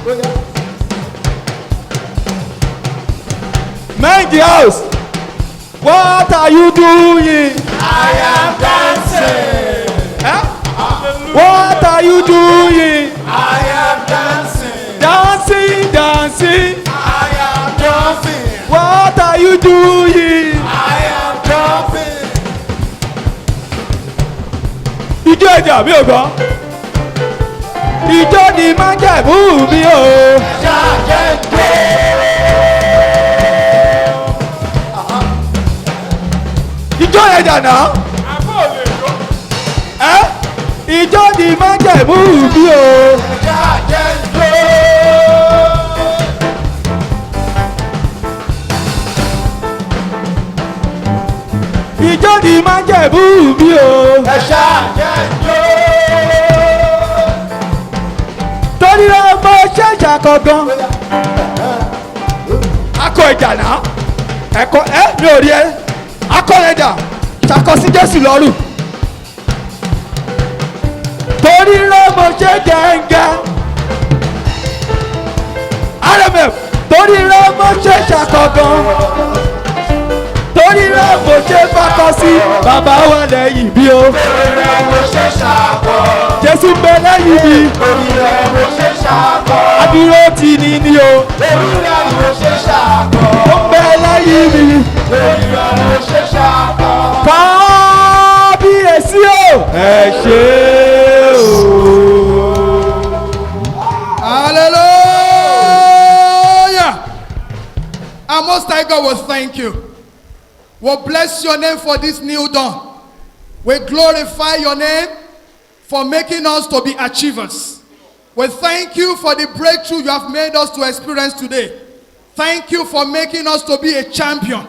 Men the house. What are you doing? I am dancing. Huh? What are you doing? I am dancing. Dancing, dancing. I am dancing. What are you doing? I am dancing. Ijó ẹ̀jẹ̀ mi ò gbọ́. Ijó ni máa ń jẹ̀bú mi o. Ijó ẹ̀jẹ̀ náà. Ẹ́ ijó ni máa ń jẹ̀bú mi o. Ijó ni máa ń jẹ̀bú mi o. Torí ẹ mọ ṣẹ́ṣà kankan. Akọ ìjà náà. Ẹ̀kọ́ mi ò rí ẹ. Akọ ìjà ṣàkọ sí Jésù lọ́rùn. Torí ẹ mọ ṣe gẹ́gẹ́. RMF torí ẹ mọ ṣẹ́ṣà kankan. Torí rẹ̀ mo ṣe fakọ sí bàbá wa lẹ́yìn bí o. Torí rẹ̀ mo ṣe ṣàkọ. Jésù ń bẹ lẹ́yìn mi. Torí rẹ̀ mo ṣe ṣàkọ. Adúró ti ní ní o. Torí rẹ̀ mo ṣe ṣàkọ. Ó ń bẹ lẹ́yìn mi. Torí rẹ̀ mo ṣe ṣàkọ. Kábíyèsí o. Ẹ ṣé o. Hallelujah. Our Most High God will thank you. We'll bless your name for this new dawn. We glorify your name for making us to be achievers. We thank you for the breakthrough you have made us to experience today. Thank you for making us to be a champion.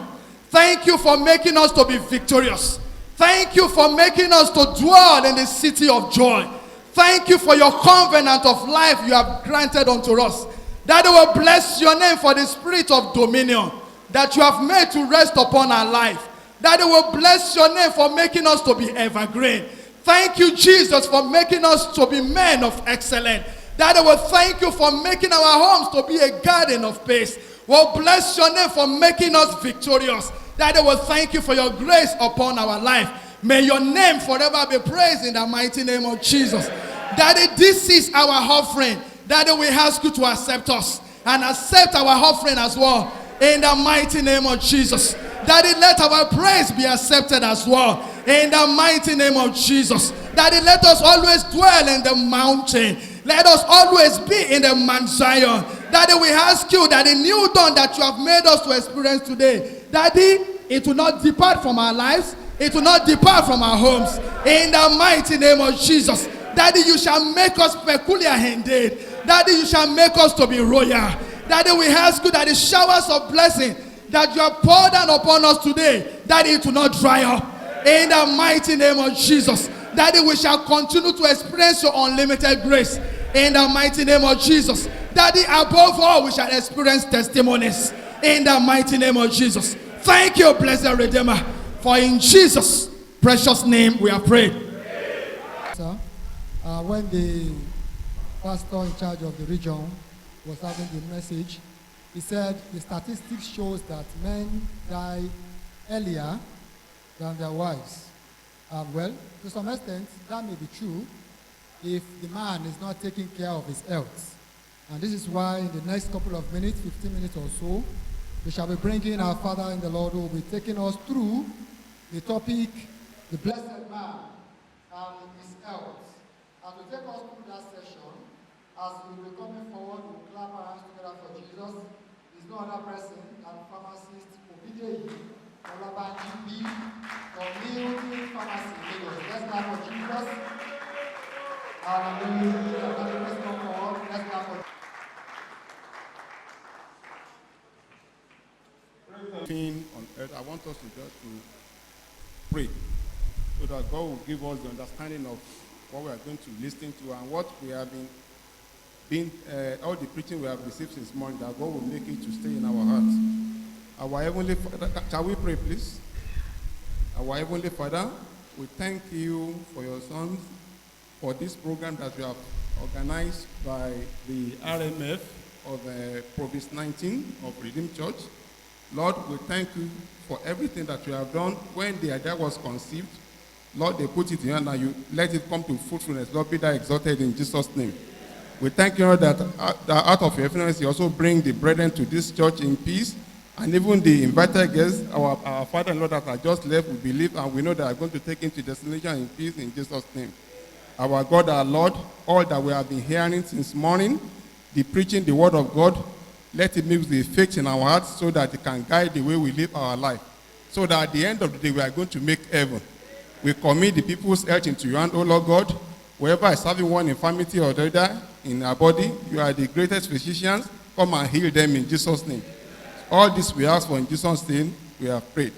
Thank you for making us to be victorious. Thank you for making us to dwell in the city of joy. Thank you for your covenant of life you have granted unto us. That we will bless your name for the spirit of dominion that you have made to rest upon our life. That will bless your name for making us to be evergreen. Thank you, Jesus, for making us to be men of excellence. That will thank you for making our homes to be a garden of peace. We'll bless your name for making us victorious. That will thank you for your grace upon our life. May your name forever be praised in the mighty name of Jesus. Daddy, this is our offering. Daddy, we ask you to accept us and accept our offering as well. In the mighty name of Jesus. Daddy, let our praise be accepted as well. In the mighty name of Jesus. Daddy, let us always dwell in the mountain. Let us always be in the Mount Zion. Daddy, we ask you that the new dawn that you have made us to experience today, Daddy, it will not depart from our lives. It will not depart from our homes. In the mighty name of Jesus. Daddy, you shall make us peculiar indeed. Daddy, you shall make us to be royal. Daddy, we ask you that the showers of blessing that you have poured down upon us today, that it will not dry up. In the mighty name of Jesus. Daddy, we shall continue to experience your unlimited grace. In the mighty name of Jesus. Daddy, above all, we shall experience testimonies. In the mighty name of Jesus. Thank you, blessed Redeemer. For in Jesus' precious name we are prayed. Sir, when the pastor in charge of the region was having the message, he said the statistics shows that men die earlier than their wives. Well, to some extent, that may be true if the man is not taking care of his health. And this is why in the next couple of minutes, 15 minutes or so, we shall be bringing our Father in the Lord who will be taking us through the topic, the blessed man and his health. And to take us through that session, as we will be coming forward, we'll clap our hands together for Jesus. There's no other person than pharmacist Obideyi Olabanji B from Milton Pharmacy, Lagos. Let's clap for Jesus. Hallelujah. Let's come forward. Let's clap for On earth, I want us to just to pray so that God will give us the understanding of what we are going to listen to and what we have been all the preaching we have received since morning, that God will make it to stay in our hearts. Our Heavenly Father, shall we pray, please? Our Heavenly Father, we thank you for your sons, for this program that you have organized by the RMF of Province 19 of Redeemed Church. Lord, we thank you for everything that you have done. When the idea was conceived, Lord, they put it in and you let it come to fruitfulness. Lord, be thou exalted in Jesus' name. We thank you, Lord, that out of your influence, you also bring the brethren to this church in peace. And even the invited guests, our father-in-law that are just left, we believe and we know that are going to take into destination in peace in Jesus' name. Our God, our Lord, all that we have been hearing since morning, the preaching, the word of God, let it mix the faith in our hearts so that it can guide the way we live our life. So that at the end of the day, we are going to make heaven. We commit the people's health into your hand, O Lord God. Whoever is having one infirmity or the other in our body, you are the greatest physicians. Come and heal them in Jesus' name. All this we ask for in Jesus' name, we have prayed.